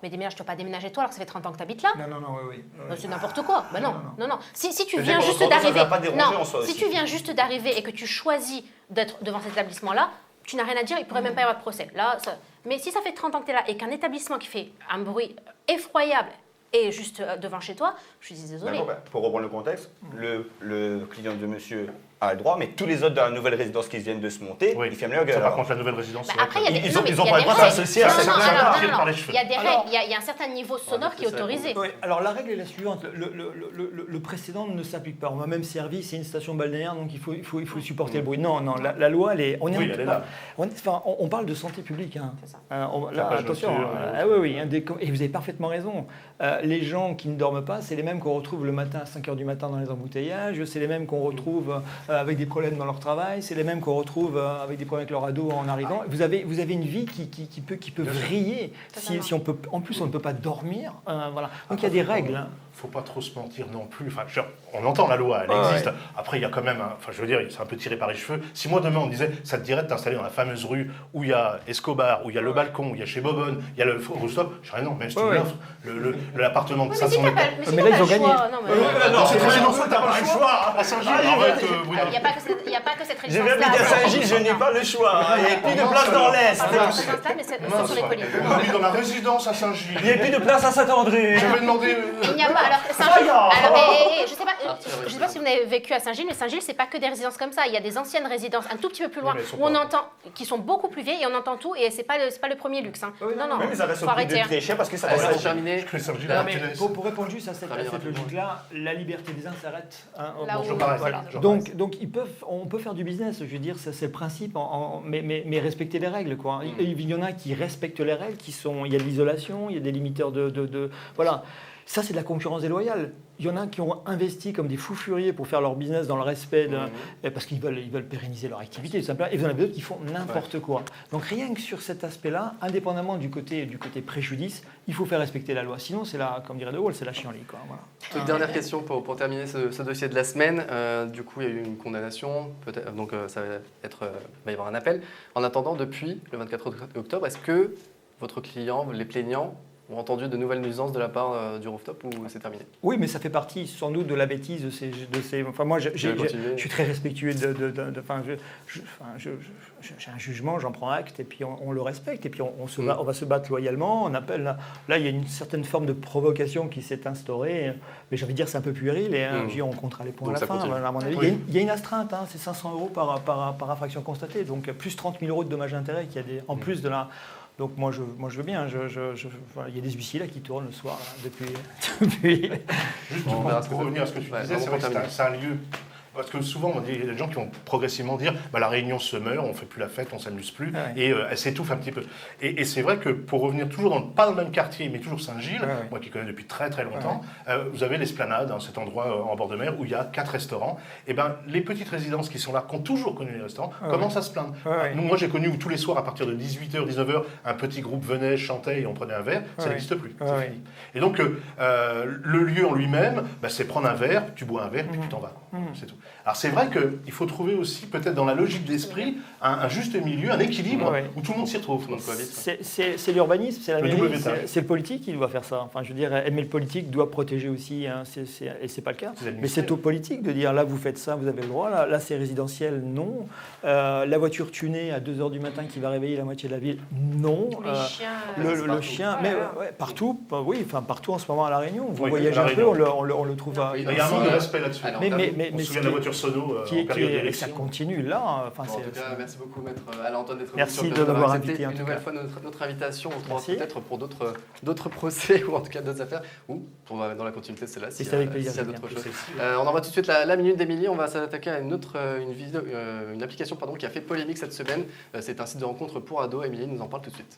Mais déménage, tu ne vas pas déménager toi alors que ça fait 30 ans que tu habites là. Non, oui. C'est n'importe quoi. Bah non, non. Si tu Mais viens bon, juste ça va d'arriver, pas déranger en soi si aussi. tu viens juste d'arriver et que tu choisis d'être devant cet établissement-là, tu n'as rien à dire, il pourrait même pas y avoir de procès. Là, mais si ça fait 30 ans que tu es là et qu'un établissement qui fait un bruit effroyable est juste devant chez toi, je suis désolée. Pour reprendre le contexte, le client de monsieur a le droit, mais tous les autres dans la nouvelle résidence qui viennent de se monter, Oui. ils ferment leur gueule. Ça, par alors. contre, la nouvelle résidence, Bah, c'est vrai après, que- il y a des, Ils non, ont- mais ils il ont y a pas des le droit de règles. s'associer à Non, cette non, personne alors, tirée non, par les non. cheveux. Il y a des Alors- règles, il y a un certain niveau sonore qui est autorisé. Oui, alors la règle est la suivante, le précédent ne s'applique pas. On m'a même servi, c'est une station balnéaire, donc il faut supporter le bruit. Non, la loi, elle est... On Oui, elle est là. on parle de santé publique. Hein. C'est ça. Là, pas attention, chaussure, oui, et vous avez parfaitement raison. Les gens qui ne dorment pas, c'est les mêmes qu'on retrouve le matin à 5h du matin dans les embouteillages, c'est les mêmes qu'on retrouve avec des problèmes dans leur travail, c'est les mêmes qu'on retrouve avec des problèmes avec leur ado en arrivant. Vous avez une vie qui peut vriller si on peut. En plus, on ne peut pas dormir. Voilà. Donc il y a des règles. Hein. faut pas trop se mentir non plus. Enfin, on entend la loi, elle existe. Après, il y a quand même, je veux dire, c'est un peu tiré par les cheveux. Si moi demain on me disait, ça te dirait de t'installer dans la fameuse rue où il y a Escobar, où il y a le balcon, où il y a chez Bobonne, il y a le rooftop, je dirais non, même si tu m'offres l'appartement de 500 mètres. Mais là, ils ont gagné. Dans cette résidence, t'as pas le choix. À Saint-Gilles, arrête. Il n'y a pas que cette Je résidence-là. viens de dire Saint-Gilles, je n'ai pas le choix. Il n'y a plus de place dans l'Est. Mais ce sont des collines. On a mis dans la résidence à Saint-Gilles. Il n'y a plus de place à Saint-André. J'avais demandé. Il n'y a pas. Alors, Saint-Gilles. Alors, je sais pas si vous avez vécu à Saint-Gilles, mais Saint-Gilles, c'est pas que des résidences comme ça. Il y a des anciennes résidences un tout petit peu plus loin où on entend, qui sont beaucoup plus vieilles et on entend tout. Et c'est pas le premier luxe. Non. Mais ça reste Faut au prix arrêter. de très cher parce que ça Ça reste. va terminer. Je connais Saint-Gilles. Non, mais pour répondre juste à cette logique-là, la liberté des uns s'arrête. Là où- Voilà. Donc on peut faire du business, je veux dire, ça c'est le principe, mais respecter les règles, quoi. Il y en a qui respectent les règles, il y a de l'isolation, il y a des limiteurs voilà. Ça, c'est de la concurrence déloyale. Il y en a qui ont investi comme des fous furieux pour faire leur business dans le respect, parce qu'ils veulent pérenniser leur activité, tout simplement. Et vous en avez d'autres qui font n'importe quoi. Donc rien que sur cet aspect-là, indépendamment du côté préjudice, il faut faire respecter la loi. Sinon, c'est comme dirait De Gaulle, c'est la chienlit, quoi. Voilà. Toute dernière question pour terminer ce dossier de la semaine. Du coup, il y a eu une condamnation, peut-être, donc ça va va y avoir un appel. En attendant, depuis le 24 octobre, est-ce que votre client, les plaignants, ont entendu de nouvelles nuisances de la part du rooftop ou c'est terminé? Oui, mais ça fait partie sans doute de la bêtise de ces. Enfin, moi, je suis très respectueux j'ai un jugement, j'en prends acte et puis on le respecte et puis on va se battre loyalement. On appelle là, il y a une certaine forme de provocation qui s'est instaurée, mais j'ai envie de dire c'est un peu puéril et puis on comptera les points Donc à la ça fin. continue. À mon avis, il y a une astreinte, c'est 500 € par infraction constatée, donc plus 30 000 € de dommages et intérêts en plus de la. Donc moi je veux bien, il y a des huissiers là qui tournent le soir là, depuis. Juste On verra ce pour que revenir à ça ce que tu fait. disais, c'est vrai que c'est un lieu. Parce que souvent, il y a des gens qui vont progressivement dire la Réunion se meurt, on ne fait plus la fête, on ne s'amuse plus, et elle s'étouffe un petit peu. Et c'est vrai que pour revenir toujours pas dans le même quartier, mais toujours Saint-Gilles, moi qui connais depuis très très longtemps, vous avez l'Esplanade, cet endroit en bord de mer où il y a 4 restaurants. Et ben les petites résidences qui sont là, qui ont toujours connu les restaurants, commencent à se plaindre. Moi j'ai connu où tous les soirs à partir de 18h, 19h, un petit groupe venait, chantait et on prenait un verre, ça n'existe plus, c'est fini. Et donc le lieu en lui-même, c'est prendre un verre, tu bois un verre, puis tu t'en vas. C'est tout. Alors c'est vrai qu'il faut trouver aussi, peut-être dans la logique d'esprit, un juste milieu, un équilibre où tout le monde s'y retrouve. C'est l'urbanisme, c'est la mairie, c'est le politique qui doit faire ça. Enfin, je veux dire, aimer le politique doit protéger aussi, et c'est pas le cas. Mais c'est au politique de dire là vous faites ça, vous avez le droit, là c'est résidentiel, non. La voiture tunée à 2h du matin qui va réveiller la moitié de la ville, non. Le chien, mais partout, partout en ce moment à La Réunion. Vous voyagez un peu, on le trouve. Il y a un manque de respect là-dessus. On se souvient de la voiture Sono en période d'élection. Ça continue là. En tout cas, merci beaucoup, Maître Alain-Antoine d'être Merci venu de m'avoir accepté invité, en une tout nouvelle cas. fois notre invitation. On se retrouvera peut-être pour d'autres procès ou en tout cas d'autres affaires ou dans la continuité de cela s'il y a d'autres choses. On envoie tout de suite la minute d'Émilie. On va s'attaquer à une application qui a fait polémique cette semaine. C'est un site de rencontre pour ados. Émilie nous en parle tout de suite.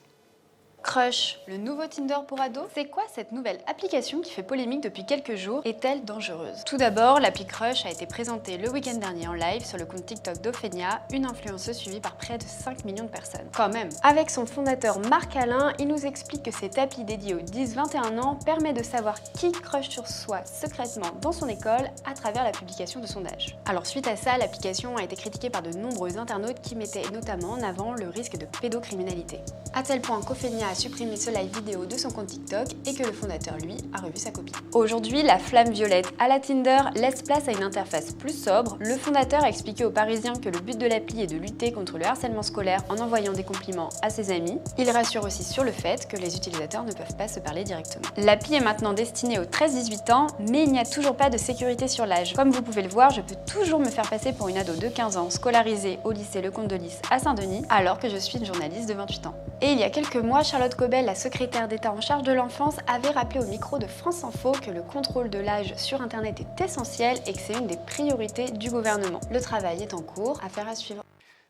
Crush, le nouveau Tinder pour ados. C'est quoi cette nouvelle application qui fait polémique depuis quelques jours? Est-elle dangereuse? Tout d'abord, l'appli Crush a été présentée le week-end dernier en live sur le compte TikTok d'Ophénia, une influenceuse suivie par près de 5 millions de personnes. Quand même. Avec son fondateur Marc Alain, il nous explique que cette appli dédiée aux 10-21 ans permet de savoir qui crush sur soi secrètement dans son école à travers la publication de sondages. Alors suite à ça, l'application a été critiquée par de nombreux internautes qui mettaient notamment en avant le risque de pédocriminalité. À tel point qu'Ophénia a supprimé ce live vidéo de son compte TikTok et que le fondateur, lui, a revu sa copie. Aujourd'hui, la flamme violette à la Tinder laisse place à une interface plus sobre. Le fondateur a expliqué aux Parisiens que le but de l'appli est de lutter contre le harcèlement scolaire en envoyant des compliments à ses amis. Il rassure aussi sur le fait que les utilisateurs ne peuvent pas se parler directement. L'appli est maintenant destinée aux 13-18 ans, mais il n'y a toujours pas de sécurité sur l'âge. Comme vous pouvez le voir, je peux toujours me faire passer pour une ado de 15 ans scolarisée au lycée Le Comte de Lys à Saint-Denis, alors que je suis une journaliste de 28 ans. Et il y a quelques mois, Charlotte Cobel, la secrétaire d'État en charge de l'enfance, avait rappelé au micro de France Info que le contrôle de l'âge sur Internet est essentiel et que c'est une des priorités du gouvernement. Le travail est en cours, affaire à suivre.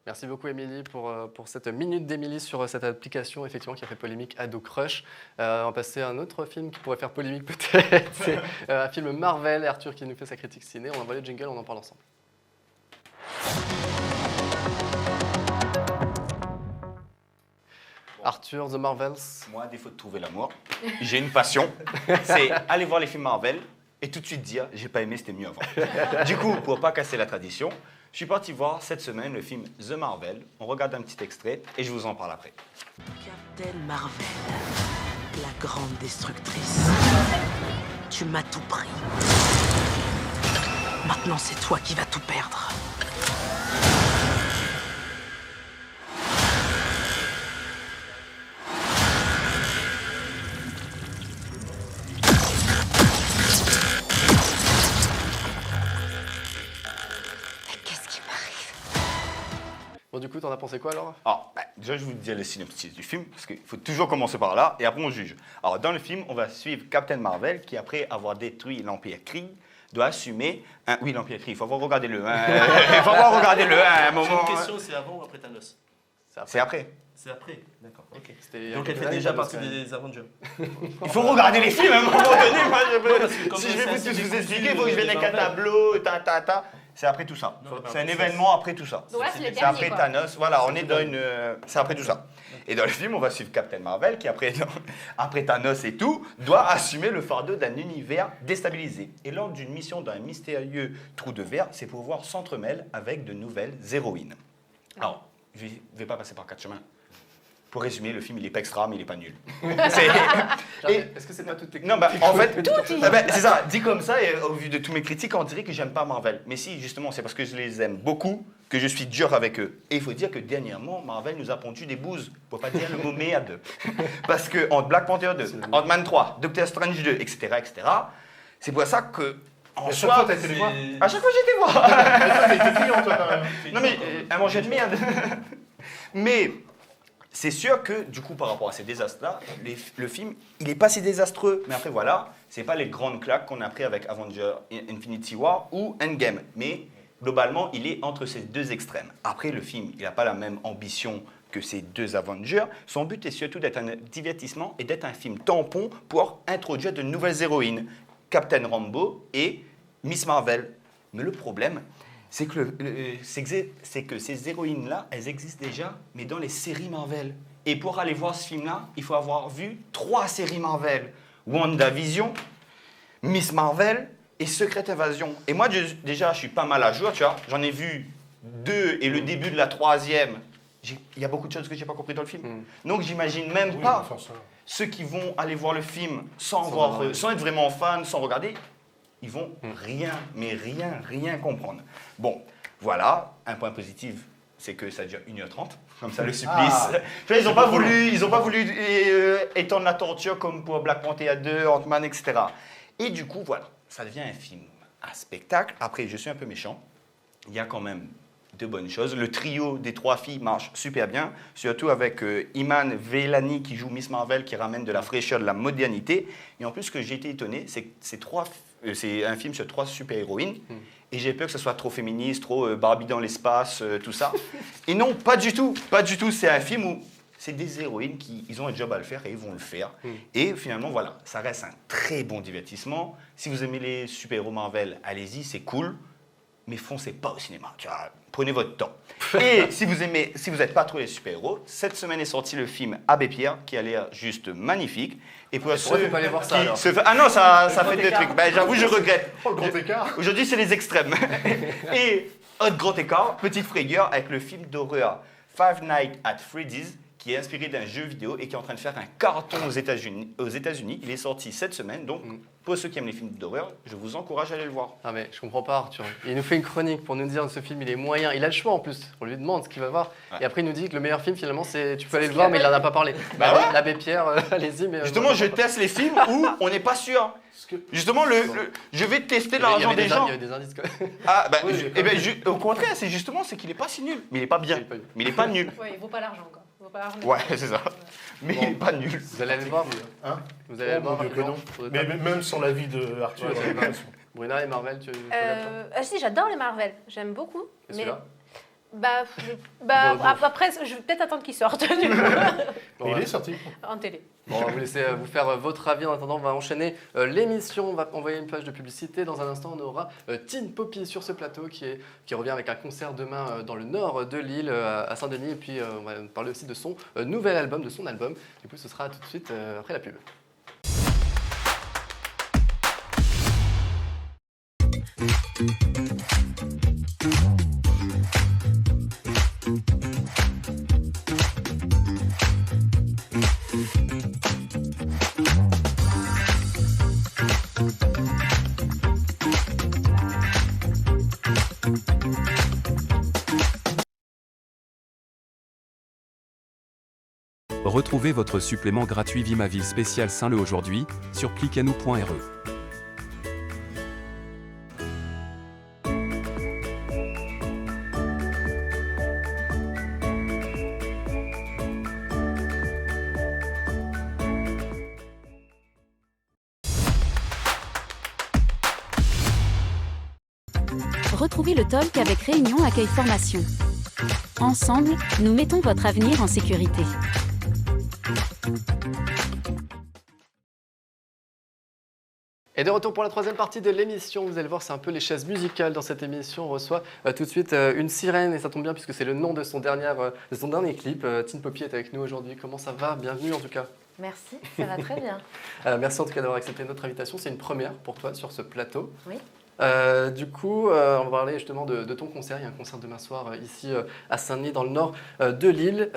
Merci beaucoup Émilie pour cette minute d'Émilie sur cette application effectivement qui a fait polémique Ado Crush. On va passer à un autre film qui pourrait faire polémique peut-être. C'est un film Marvel, Arthur qui nous fait sa critique ciné. On envoie le jingle, on en parle ensemble. Arthur, The Marvels. Moi, à défaut de trouver l'amour, j'ai une passion, c'est aller voir les films Marvel et tout de suite dire j'ai pas aimé, c'était mieux avant. Du coup, pour pas casser la tradition, je suis parti voir cette semaine le film The Marvel. On regarde un petit extrait et je vous en parle après. Captain Marvel, la grande destructrice. Tu m'as tout pris. Maintenant, c'est toi qui vas tout perdre. Bon, du coup, t'en as pensé quoi alors? Alors, déjà, je vais vous dire le synopsis du film, parce qu'il faut toujours commencer par là, et après on juge. Alors, dans le film, on va suivre Captain Marvel, qui après avoir détruit l'Empire Kree, doit assumer un... Oui, l'Empire Kree, il faut avoir regardé le 1. Il faut avoir regardé le 1 à un J'ai moment. une question, c'est avant ou après Thanos? C'est après. C'est après, d'accord. Ok. Donc elle fait déjà partie des Avengers. Il faut regarder les films à un moment donné. Moi, parce que comme si je vais c'est vous assez expliquer, il difficile, faut que je vienne avec un Marvel. tableau, C'est après tout ça. Non, C'est un événement après tout ça. Donc là, c'est le C'est dernier, après quoi. Thanos. Voilà, on est dans une. C'est après tout ça. Et dans le film, on va suivre Captain Marvel qui, après Thanos et tout, doit assumer le fardeau d'un univers déstabilisé. Et lors d'une mission dans un mystérieux trou de verre, ses pouvoirs s'entremêlent avec de nouvelles héroïnes. Alors, je ne vais pas passer par 4 chemins. Pour résumer, le film, il est pas extra, mais il est pas nul. Est-ce que c'est pas tout technique? Non, en fait, c'est ça. Dit comme ça, et au vu de tous mes critiques, on dirait que j'aime pas Marvel. Mais si, justement, c'est parce que je les aime beaucoup que je suis dur avec eux. Et il faut dire que dernièrement, Marvel nous a pondu des bouses, pour pas dire le mot merde. Parce que entre Black Panther 2, Ant-Man 3, Doctor Strange 2, etc., c'est pour ça que en soi, t'as été les voir. à chaque fois j'étais voir. T'as été client, toi, quand même. Non mais un manger de merde. Mais c'est sûr que du coup par rapport à ces désastres-là, le film il est pas si désastreux. Mais après voilà, c'est pas les grandes claques qu'on a pris avec Avengers Infinity War ou Endgame. Mais globalement il est entre ces deux extrêmes. Après le film il n'a pas la même ambition que ces deux Avengers. Son but est surtout d'être un divertissement et d'être un film tampon pour introduire de nouvelles héroïnes. Captain Rambeau et Miss Marvel. Mais le problème, c'est que ces héroïnes-là, elles existent déjà, mais dans les séries Marvel. Et pour aller voir ce film-là, il faut avoir vu 3 séries Marvel. WandaVision, Miss Marvel et Secret Invasion. Et moi, déjà, je suis pas mal à jour, tu vois. J'en ai vu 2 et le début de la 3e. Il y a beaucoup de choses que j'ai pas compris dans le film. Donc, j'imagine même pas ceux qui vont aller voir le film sans être vraiment fans, sans regarder. Ils vont rien comprendre. Bon, voilà, un point positif, c'est que ça dure 1h30, comme ça le supplice. Ils n'ont pas voulu étendre la torture comme pour Black Panther 2, Ant-Man, etc. Et du coup, voilà, ça devient un film, un spectacle. Après, je suis un peu méchant, il y a quand même de bonnes choses. Le trio des 3 filles marche super bien, surtout avec Iman Vellani qui joue Miss Marvel, qui ramène de la fraîcheur, de la modernité. Et en plus, ce que j'ai été étonné, c'est que c'est un film sur 3 super-héroïnes. Et j'ai peur que ce soit trop féministe, trop Barbie dans l'espace, tout ça. Et non, pas du tout. Pas du tout. C'est un film où c'est des héroïnes qui ils ont un job à le faire et ils vont le faire. Et finalement, voilà, ça reste un très bon divertissement. Si vous aimez les super-héros Marvel, allez-y, c'est cool. Mais foncez pas au cinéma. Tu vois, prenez votre temps. Et si vous n'êtes pas trop les super-héros, cette semaine est sorti le film Abbé Pierre, qui a l'air juste magnifique. Et pour ceux faut pas aller voir ça, alors. Ah non, ça fait des trucs. Ben, j'avoue, je regrette. Oh, le grand écart. Aujourd'hui, c'est les extrêmes. Et autre grand écart, petite frayeur avec le film d'horreur Five Nights at Freddy's, qui est inspiré d'un jeu vidéo et qui est en train de faire un carton aux États-Unis. Il est sorti cette semaine, donc pour ceux qui aiment les films d'horreur, je vous encourage à aller le voir. Ah mais je comprends pas Arthur. Il nous fait une chronique pour nous dire que ce film il est moyen. Il a le choix en plus. On lui demande ce qu'il va voir. Ouais. Et après il nous dit que le meilleur film finalement c'est tu peux aller le voir mais il en a pas parlé. Bah ouais. L'abbé Pierre, allez-y mais. Justement, je teste les films où on n'est pas sûr. Justement, je vais tester Il y l'argent avait des gens. Il y avait des indices quand même. Ah, bah, Oui, au contraire, c'est justement c'est qu'il est pas si nul. Mais il est pas bien. Mais il est pas nul. Ouais, il vaut pas l'argent, quoi. Il vaut pas l'argent. Ouais, c'est ça. Mais Bon. il est pas nul. Vous allez aller le voir vous. Hein Vous allez aller le Oh, voir. mon Dieu, que non. Mais même sans l'avis de Arthur. Bruna et Marvel, tu regardes pas Si, j'adore les Marvel. J'aime beaucoup. Et Mais celui-là après, je vais peut-être attendre qu'ils sortent du coup, Bon, Il est sorti. en télé. Bon, on va vous laisser vous faire votre avis. En attendant, on va enchaîner l'émission. On va envoyer une page de publicité. Dans un instant, on aura Teen Poppy sur ce plateau qui revient avec un concert demain dans le nord de l'île, à Saint-Denis. Et puis, on va parler aussi de son nouvel album, de son album. Du coup, ce sera tout de suite après la pub. Retrouvez votre supplément gratuit Vie ma ville spécial Saint-Le aujourd'hui sur cliqueanou.re. Retrouvez le talk avec Réunion Accueil Formation. Ensemble, nous mettons votre avenir en sécurité. Et de retour pour la troisième partie de l'émission, vous allez voir, c'est un peu les chaises musicales dans cette émission. On reçoit tout de suite une sirène, et ça tombe bien puisque c'est le nom de son dernier clip. Tin Poppy est avec nous aujourd'hui. Comment ça va? Bienvenue en tout cas. Merci, ça va très bien. Merci en tout cas d'avoir accepté notre invitation. C'est une première pour toi sur ce plateau. Oui. Du coup, on va parler justement de ton concert. Il y a un concert demain soir ici à Saint-Denis, dans le nord de l'île.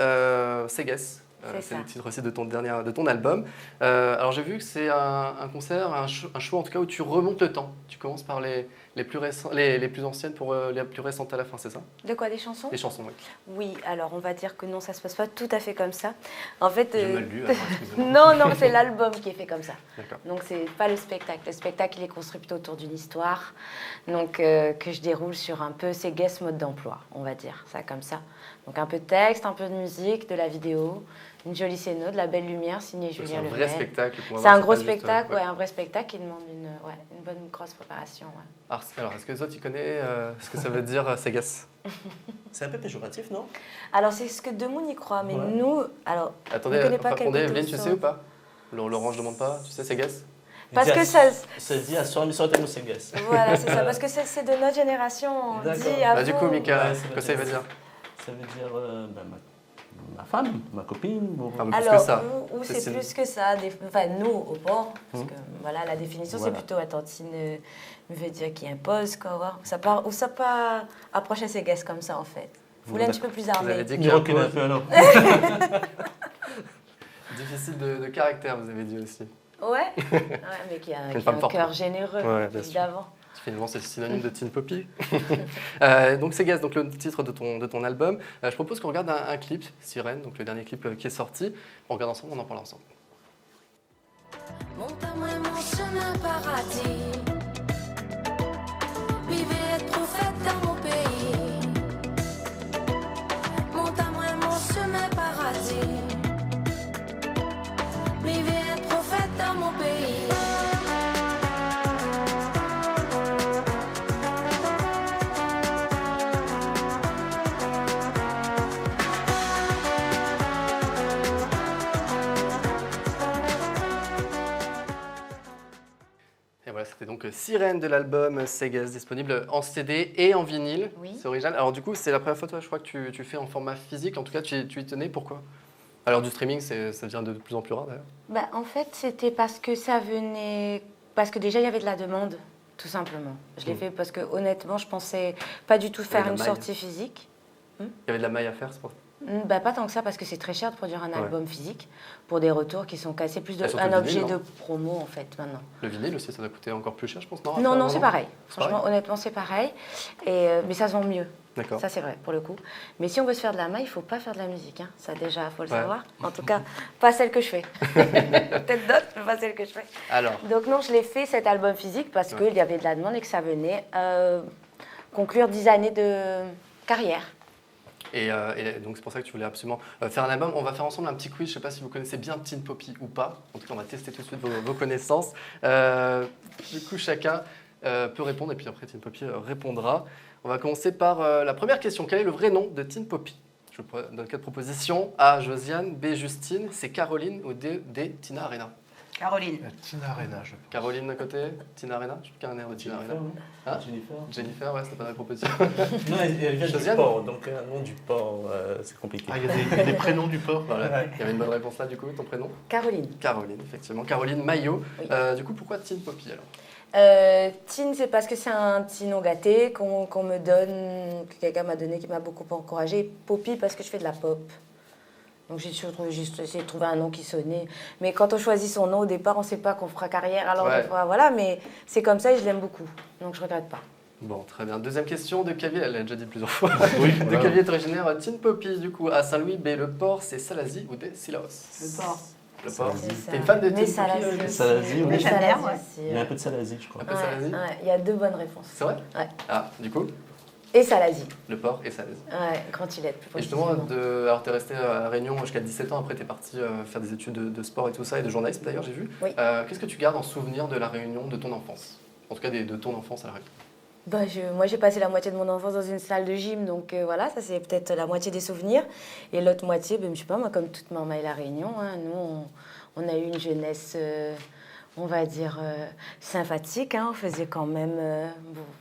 Ségès. C'est le titre aussi de ton album. Alors j'ai vu que c'est un concert, un show en tout cas où tu remontes le temps. Tu commences par les plus anciennes pour les plus récentes à la fin, c'est ça? De quoi, des chansons? Les chansons, oui. Oui, alors on va dire que non, ça se passe pas tout à fait comme ça. En fait, j'ai mal lu. Non, c'est l'album qui est fait comme ça. D'accord. Donc c'est pas le spectacle. Le spectacle il est construit plutôt autour d'une histoire, donc que je déroule sur un peu Ségès mode d'emploi, on va dire ça comme ça. Donc un peu de texte, un peu de musique, de la vidéo. Une jolie scéno, de la belle lumière, signée Julien Lemay. C'est un vrai spectacle. C'est un gros spectacle, ouais, un vrai spectacle qui demande une bonne grosse préparation. Ouais. Alors, est-ce que toi, tu connais ce que ça veut dire Ségès? C'est un peu péjoratif, non? Alors, c'est ce que Demoun y croit, mais nous, alors, attendez, on ne connaît pas répondez, Evelyne, tu sais ou pas? Laurent, je ne demande pas, tu sais Ségès? Parce que ça se dit à son émission de Ségès. Voilà, c'est ça, parce que c'est de notre génération, on dit à du coup, Mika, qu'est-ce que ça veut dire? Ça veut dire ma femme, ma copine. Alors, que ça. Ou c'est plus que ça. Enfin, nous, au port, parce que voilà, la définition, c'est plutôt Tantine veut dire qui impose, quoi. Ça part approcher ses guests comme ça, en fait. Vous voulez un petit peu plus armé. Vous avez dit qu'il un peu, alors. Difficile de caractère, vous avez dit aussi. Ouais, mais qui a un cœur généreux, évidemment. Finalement, c'est le synonyme de Tin Poppy. Donc, Ségès, donc le titre de ton album. Je propose qu'on regarde un clip, Sirène, donc le dernier clip qui est sorti. On regarde ensemble, on en parle ensemble. Monte à moi mon chemin paradis. Vivez être prophète dans mon pays. Monte à moi mon chemin paradis. Vivez être prophète dans mon pays. C'était donc Sirène de l'album Ségès, disponible en CD et en vinyle. Oui. C'est original. Alors du coup, c'est la première fois, toi, je crois que tu fais en format physique. En tout cas, tu y tenais. Pourquoi? Alors du streaming, ça devient de plus en plus rare d'ailleurs. En fait, c'était parce que ça venait... Parce que déjà, il y avait de la demande, tout simplement. Je l'ai fait parce que honnêtement, je pensais pas du tout faire une sortie physique. Il y avait de la maille à faire, c'est pour ça? Pas tant que ça, parce que c'est très cher de produire un album physique pour des retours qui sont cassés, plus un objet de promo en fait maintenant. Le vinyle aussi, ça doit coûter encore plus cher, je pense, non? Non, c'est pareil. Franchement, honnêtement, c'est pareil. Mais ça se vend mieux. D'accord. Ça, c'est vrai, pour le coup. Mais si on veut se faire de la maille, il ne faut pas faire de la musique. Hein. Ça, déjà, il faut le savoir. En tout cas, pas celle que je fais. Peut-être d'autres, mais pas celle que je fais. Alors. Donc non, je l'ai fait, cet album physique, parce qu'il y avait de la demande et que ça venait conclure 10 années de carrière. Et donc c'est pour ça que tu voulais absolument faire un album. On va faire ensemble un petit quiz. Je ne sais pas si vous connaissez bien Tin Poppy ou pas. En tout cas, on va tester tout de suite vos connaissances. Du coup, chacun peut répondre et puis après Tin Poppy répondra. On va commencer par la première question. Quel est le vrai nom de Tin Poppy? Je vous donne 4 propositions. A. Josiane, B. Justine, C. Caroline ou D. Tina Arena. Caroline. Tina Arena, je pense. Caroline d'un côté, Tina Arena. Je trouve qu'il y a un air de Tina Arena. Hein? Jennifer, ouais, c'était pas la proposition. Non, elle vient du port, donc un nom du port, c'est compliqué. Ah, il y a des prénoms du port. Voilà. Il y avait une bonne réponse là, du coup, ton prénom? Caroline. Caroline, effectivement. Caroline Maillot. Oui. Du coup, pourquoi Tin Poppy alors? Teen, c'est parce que c'est un petit nom gâté qu'on me donne, que quelqu'un m'a donné, qui m'a beaucoup encouragée. Poppy, parce que je fais de la pop. Donc j'ai essayé de trouver un nom qui sonnait. Mais quand on choisit son nom, au départ, on ne sait pas qu'on fera carrière. Alors des fois, voilà, mais c'est comme ça et je l'aime beaucoup. Donc je ne regrette pas. Bon, très bien. Deuxième question de Cavier, elle l'a déjà dit plusieurs fois. Oui, De voilà. Cavier est originaire Teen Poppy, du coup, à Saint-Louis, B, Le Port, c'est Salazie ou des Silaos? Le port. Le Port. C'est ça. T'es une fan de Mais Teen Poppy? Salazie, oui. Mais J'aime bien, Salazie ouais. aussi, Il y a un peu de Salazie, je crois. Un peu de Salazie? Il y a 2 bonnes réponses. C'est vrai? Ouais. Ah, du coup, Et Salazie. Le Port et Salazie. Ouais, Grand Îlette, plus Et justement, précisément. alors t'es resté à La Réunion jusqu'à 17 ans, après t'es parti faire des études de sport et tout ça, et de journalisme d'ailleurs, j'ai vu. Oui. Qu'est-ce que tu gardes en souvenir de La Réunion, de ton enfance? En tout cas, de ton enfance à La Réunion. Bah, moi, j'ai passé la moitié de mon enfance dans une salle de gym, donc voilà, ça c'est peut-être la moitié des souvenirs. Et l'autre moitié, ben, je sais pas, moi, comme toute maman et La Réunion, hein, nous, on a eu une jeunesse, on va dire, sympathique. Hein, on faisait quand même...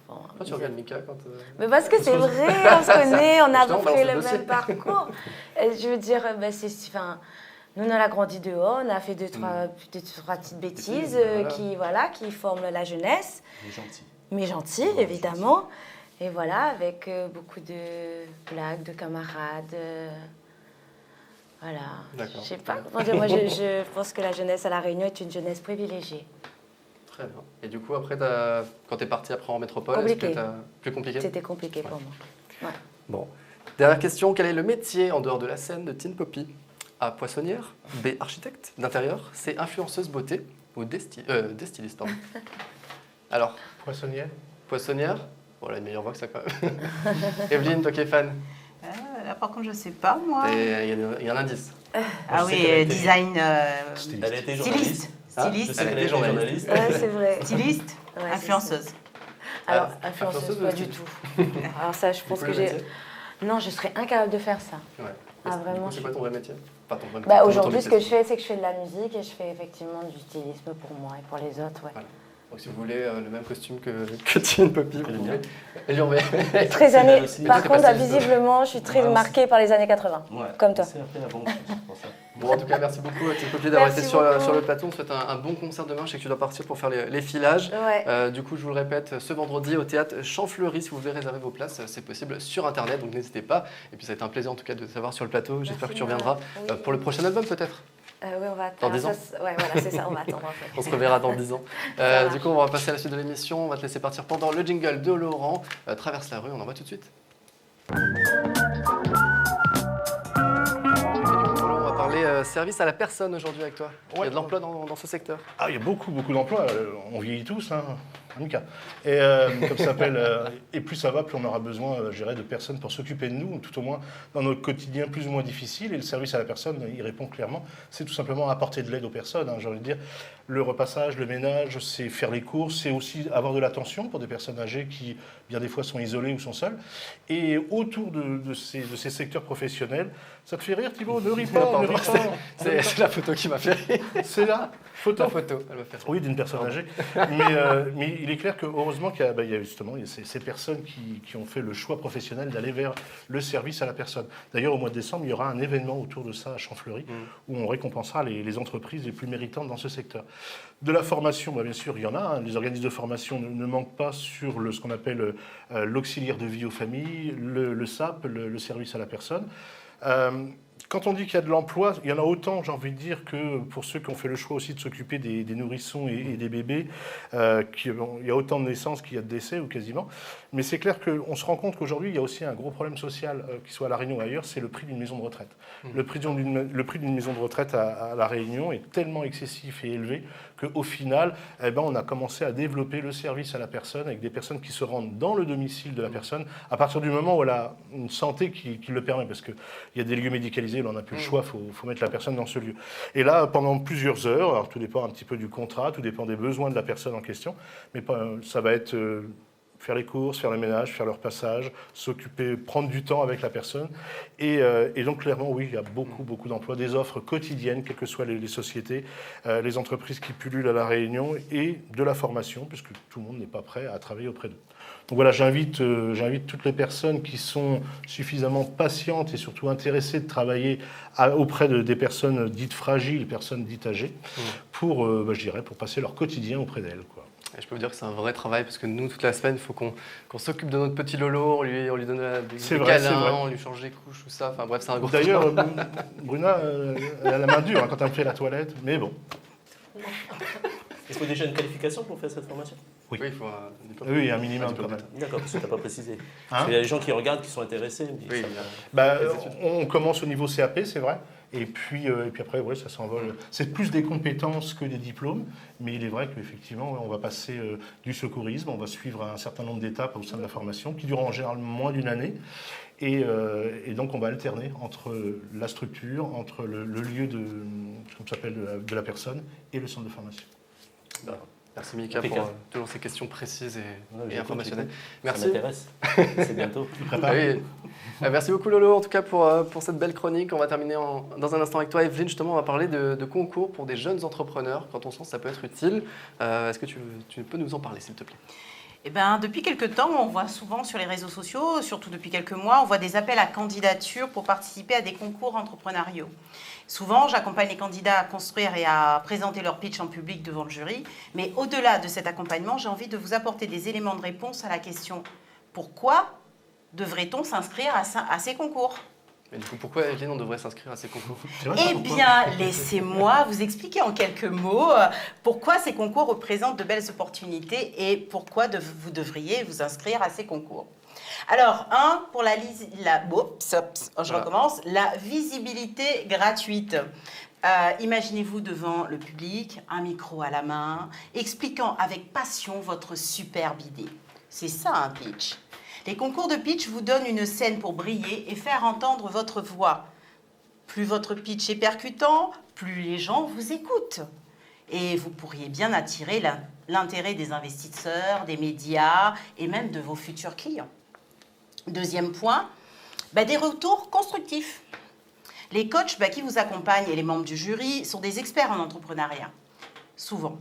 Pourquoi tu regardes Mika quand... Mais parce que c'est vrai, on se connaît, on a à peu Justement, près balance le le dossier. même parcours. Je veux dire, ben, nous, on a grandi dehors, on a fait deux, trois petites bêtises qui forment la jeunesse. Il est gentil. Mais gentil, évidemment. Et voilà, avec beaucoup de blagues, de camarades. Voilà. D'accord. Je sais pas comment dire. Moi, je pense que la jeunesse à La Réunion est une jeunesse privilégiée. Très bien. Et du coup, après, quand t'es parti après en métropole, Compliqué. est-ce que t'as plus compliqué? C'était compliqué pour moi. Ouais. Bon. Dernière question, quel est le métier en dehors de la scène de Teen Poppy? A, poissonnière. B, architecte d'intérieur. C, influenceuse beauté. Ou des stylistes, pardon. Alors, Poissonnière. poissonnière. Bon, elle a une meilleure voix que ça quand même. Evelyne, toi qui es fan, Là, par contre, je sais pas, moi. il y a un indice. Ah Je sais oui, qu'elle a été- design. Elle était Styliste. journaliste. Ah, Styliste. Je sais qu'elle Elle était était journaliste. journaliste. Ouais, c'est vrai. Styliste. Ouais, c'est Influenceuse. ça. Alors, Ah, influenceuse, influenceuse pas ou du styliste tout. Alors ça, je pense coup, que le j'ai... métier Non, je serais incapable de faire ça. Ouais. Ah, Et du vraiment, coup, c'est je- quoi ton vrai métier? Enfin, ton vrai Bah, ton aujourd'hui, ce que métier. je fais, c'est que je fais de la musique et je fais effectivement du stylisme pour moi et pour les autres. Ouais. Voilà. Donc si vous voulez le même costume que Teen Poppy, vous pouvez. Et lui envoyer. Très C'est années. elle aussi. Par Mais contre, toi, t'es pas visiblement, je suis très Ouais, marquée par les années 80. Ouais. Comme toi. C'est après la banque, c'est pour ça. Bon, en tout cas, merci beaucoup Teen Poppy d'avoir Merci été beaucoup. sur le plateau. On te souhaite un bon concert demain. Je sais que tu dois partir pour faire les filages. Ouais. Du coup, je vous le répète, ce vendredi au théâtre Champfleury, si vous voulez réserver vos places, c'est possible sur Internet, donc n'hésitez pas. Et puis ça a été un plaisir en tout cas de t'avoir sur le plateau. J'espère que tu reviendras Oui. pour le prochain album peut-être. Oui, on va Dans attendre. 10 ans. Ouais, voilà, c'est ça, on va attendre. En fait. On se reverra dans 10 ans. Ça marche. Du coup, on va passer à la suite de l'émission. On va te laisser partir pendant le jingle de Laurent. Traverse la rue, on en voit tout de suite. On va parler service à la personne aujourd'hui avec toi. Il y a de l'emploi dans ce secteur. Ah, il y a beaucoup d'emplois. On vieillit tous, hein, Mika. Et comme ça s'appelle, et plus ça va, plus on aura besoin, je dirais, de personnes pour s'occuper de nous, tout au moins dans notre quotidien plus ou moins difficile. Et le service à la personne, il répond clairement. C'est tout simplement apporter de l'aide aux personnes. Hein, j'ai envie de dire, le repassage, le ménage, c'est faire les courses, c'est aussi avoir de l'attention pour des personnes âgées qui, bien des fois, sont isolées ou sont seules. Et autour de ces secteurs professionnels, ça te fait rire, Thibaut? Ne ris pas, ne ris pas. C'est la photo qui m'a fait rire. C'est là, photo. La photo, elle m'a fait rire. Oui, d'une personne âgée. Mais il est clair que heureusement qu'il y a justement ces personnes qui ont fait le choix professionnel d'aller vers le service à la personne. D'ailleurs, au mois de décembre, il y aura un événement autour de ça à Champfleury où on récompensera les entreprises les plus méritantes dans ce secteur. De la formation, bien sûr, il y en a. Hein. Les organismes de formation ne manquent pas sur ce qu'on appelle l'auxiliaire de vie aux familles, le SAP, le service à la personne. Quand on dit qu'il y a de l'emploi, il y en a autant, j'ai envie de dire, que pour ceux qui ont fait le choix aussi de s'occuper des nourrissons et des bébés. Il y a autant de naissances qu'il y a de décès, ou quasiment. Mais c'est clair qu'on se rend compte qu'aujourd'hui, il y a aussi un gros problème social, qu'il soit à La Réunion ou ailleurs, c'est le prix d'une maison de retraite. Le prix d'une maison de retraite à La Réunion est tellement excessif et élevé qu'au final, on a commencé à développer le service à la personne avec des personnes qui se rendent dans le domicile de la personne à partir du moment où elle a une santé qui le permet, parce qu'il y a des lieux médicalisés, là on n'a plus le choix, il faut mettre la personne dans ce lieu. Et là, pendant plusieurs heures, alors tout dépend un petit peu du contrat, tout dépend des besoins de la personne en question, mais ça va être faire les courses, faire le ménage, faire le repassage, s'occuper, prendre du temps avec la personne. Et donc clairement, oui, il y a beaucoup d'emplois, des offres quotidiennes, quelles que soient les sociétés, les entreprises qui pullulent à La Réunion, et de la formation, puisque tout le monde n'est pas prêt à travailler auprès d'eux. Donc voilà, j'invite toutes les personnes qui sont suffisamment patientes et surtout intéressées de travailler auprès des personnes dites fragiles, personnes dites âgées, pour passer leur quotidien auprès d'elles, quoi. Et je peux vous dire que c'est un vrai travail parce que nous, toute la semaine, il faut qu'on s'occupe de notre petit Lolo, on lui donne des câlins, on lui change les couches, tout ça. Enfin bref, c'est un gros D'ailleurs, Bruna, elle a la main dure quand elle me fait la toilette, mais bon. Il faut déjà une qualification pour faire cette formation? Oui, il faut un diplôme. Oui, un minimum quand même. D'accord, parce que tu n'as pas précisé. Parce qu'il y a des gens qui regardent, qui sont intéressés. Oui, on commence au niveau CAP, c'est vrai. Et puis après, ouais, ça s'envole. C'est plus des compétences que des diplômes, mais il est vrai qu'effectivement, on va passer du secourisme, on va suivre un certain nombre d'étapes au sein de la formation, qui durent en général moins d'une année. Et donc, on va alterner entre la structure, entre le lieu de la personne et le centre de formation. Merci Mika pour toujours ces questions précises et informationnelles. Merci. Ça m'intéresse. C'est bientôt. Merci beaucoup Lolo en tout cas pour cette belle chronique. On va terminer dans un instant avec toi Evelyne. Justement, on va parler de concours pour des jeunes entrepreneurs. Quand on sent que ça peut être utile. Est-ce que tu peux nous en parler s'il te plaît? Eh ben, depuis quelques temps, on voit souvent sur les réseaux sociaux, surtout depuis quelques mois, on voit des appels à candidature pour participer à des concours entrepreneuriaux. Souvent, j'accompagne les candidats à construire et à présenter leur pitch en public devant le jury. Mais au-delà de cet accompagnement, j'ai envie de vous apporter des éléments de réponse à la question « Pourquoi devrait-on s'inscrire à ces concours ?» Mais du coup, pourquoi Evelyne, on devrait s'inscrire à ces concours? Eh bien, laissez-moi vous expliquer en quelques mots pourquoi ces concours représentent de belles opportunités et pourquoi vous devriez vous inscrire à ces concours. Alors, pour la visibilité gratuite. Imaginez-vous devant le public, un micro à la main, expliquant avec passion votre superbe idée. C'est ça un pitch. Les concours de pitch vous donnent une scène pour briller et faire entendre votre voix. Plus votre pitch est percutant, plus les gens vous écoutent. Et vous pourriez bien attirer l'intérêt des investisseurs, des médias et même de vos futurs clients. Deuxième point, des retours constructifs. Les coachs qui vous accompagnent et les membres du jury sont des experts en entrepreneuriat, souvent.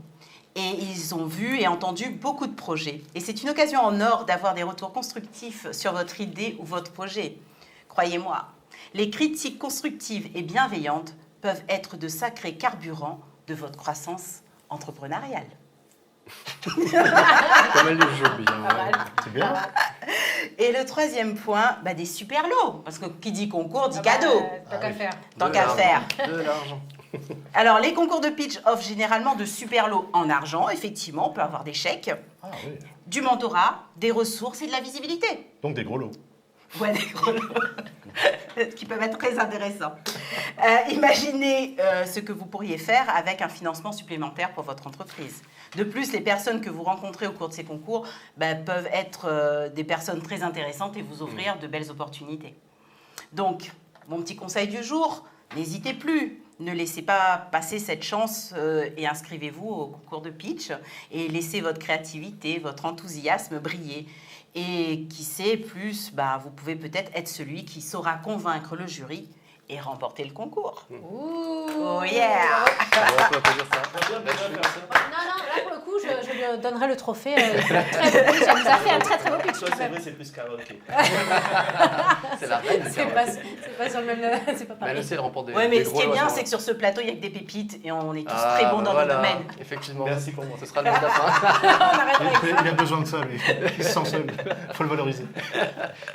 Et ils ont vu et entendu beaucoup de projets. Et c'est une occasion en or d'avoir des retours constructifs sur votre idée ou votre projet. Croyez-moi, les critiques constructives et bienveillantes peuvent être de sacrés carburants de votre croissance entrepreneuriale. Pas mal de jeux, bien. C'est bien. Et le troisième point, des super lots. Parce que qui dit concours dit cadeau. Tant qu'à le faire. Tant qu'à le faire. De l'argent. Alors, les concours de pitch offrent généralement de super lots en argent. Effectivement, on peut avoir des chèques, du mentorat, des ressources et de la visibilité. Donc des gros lots. Ouais, des gros lots qui peuvent être très intéressants. Imaginez ce que vous pourriez faire avec un financement supplémentaire pour votre entreprise. De plus, les personnes que vous rencontrez au cours de ces concours peuvent être des personnes très intéressantes et vous offrir de belles opportunités. Donc, mon petit conseil du jour, n'hésitez plus. Ne laissez pas passer cette chance et inscrivez-vous au concours de pitch et laissez votre créativité, votre enthousiasme briller. Et qui sait, plus, vous pouvez peut-être être celui qui saura convaincre le jury et remporter le concours. Oh yeah! On peut applaudir ça. Non, là pour le coup, je lui donnerai le trophée. Très beau pitch. Elle nous a fait un très beau pitch. Soit c'est vrai, c'est plus karaoké. C'est la reine. C'est pas sur le même. C'est pas pareil. Mais elle aussi, elle remporte des. Ouais, mais des ce gros qui est lots, bien, à ce c'est que sur ce plateau, il y a que des pépites et on est tous Ah, très bons dans voilà. nos domaines. Effectivement. Merci pour moi. Ce sera le mot de la fin. Il a besoin de ça, lui. Il se sent seul. Il faut le valoriser.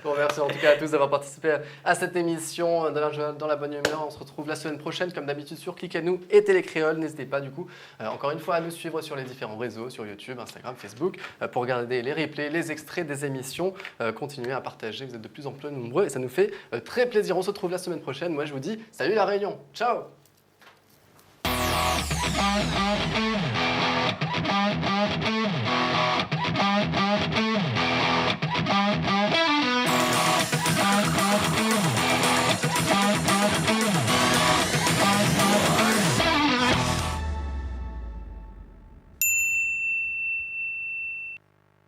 Bon, merci en tout cas à tous d'avoir participé à cette émission dans la bonne humeur. On se retrouve la semaine prochaine, comme d'habitude, sur Click à nous et Télécréole. N'hésitez pas, du coup, encore une fois, à nous suivre sur les différents réseaux, sur YouTube, Instagram, Facebook, pour regarder les replays, les extraits des émissions. Continuez à partager, vous êtes de plus en plus nombreux et ça nous fait très plaisir. On se retrouve la semaine prochaine. Moi, je vous dis salut la Réunion. Ciao! Thank you.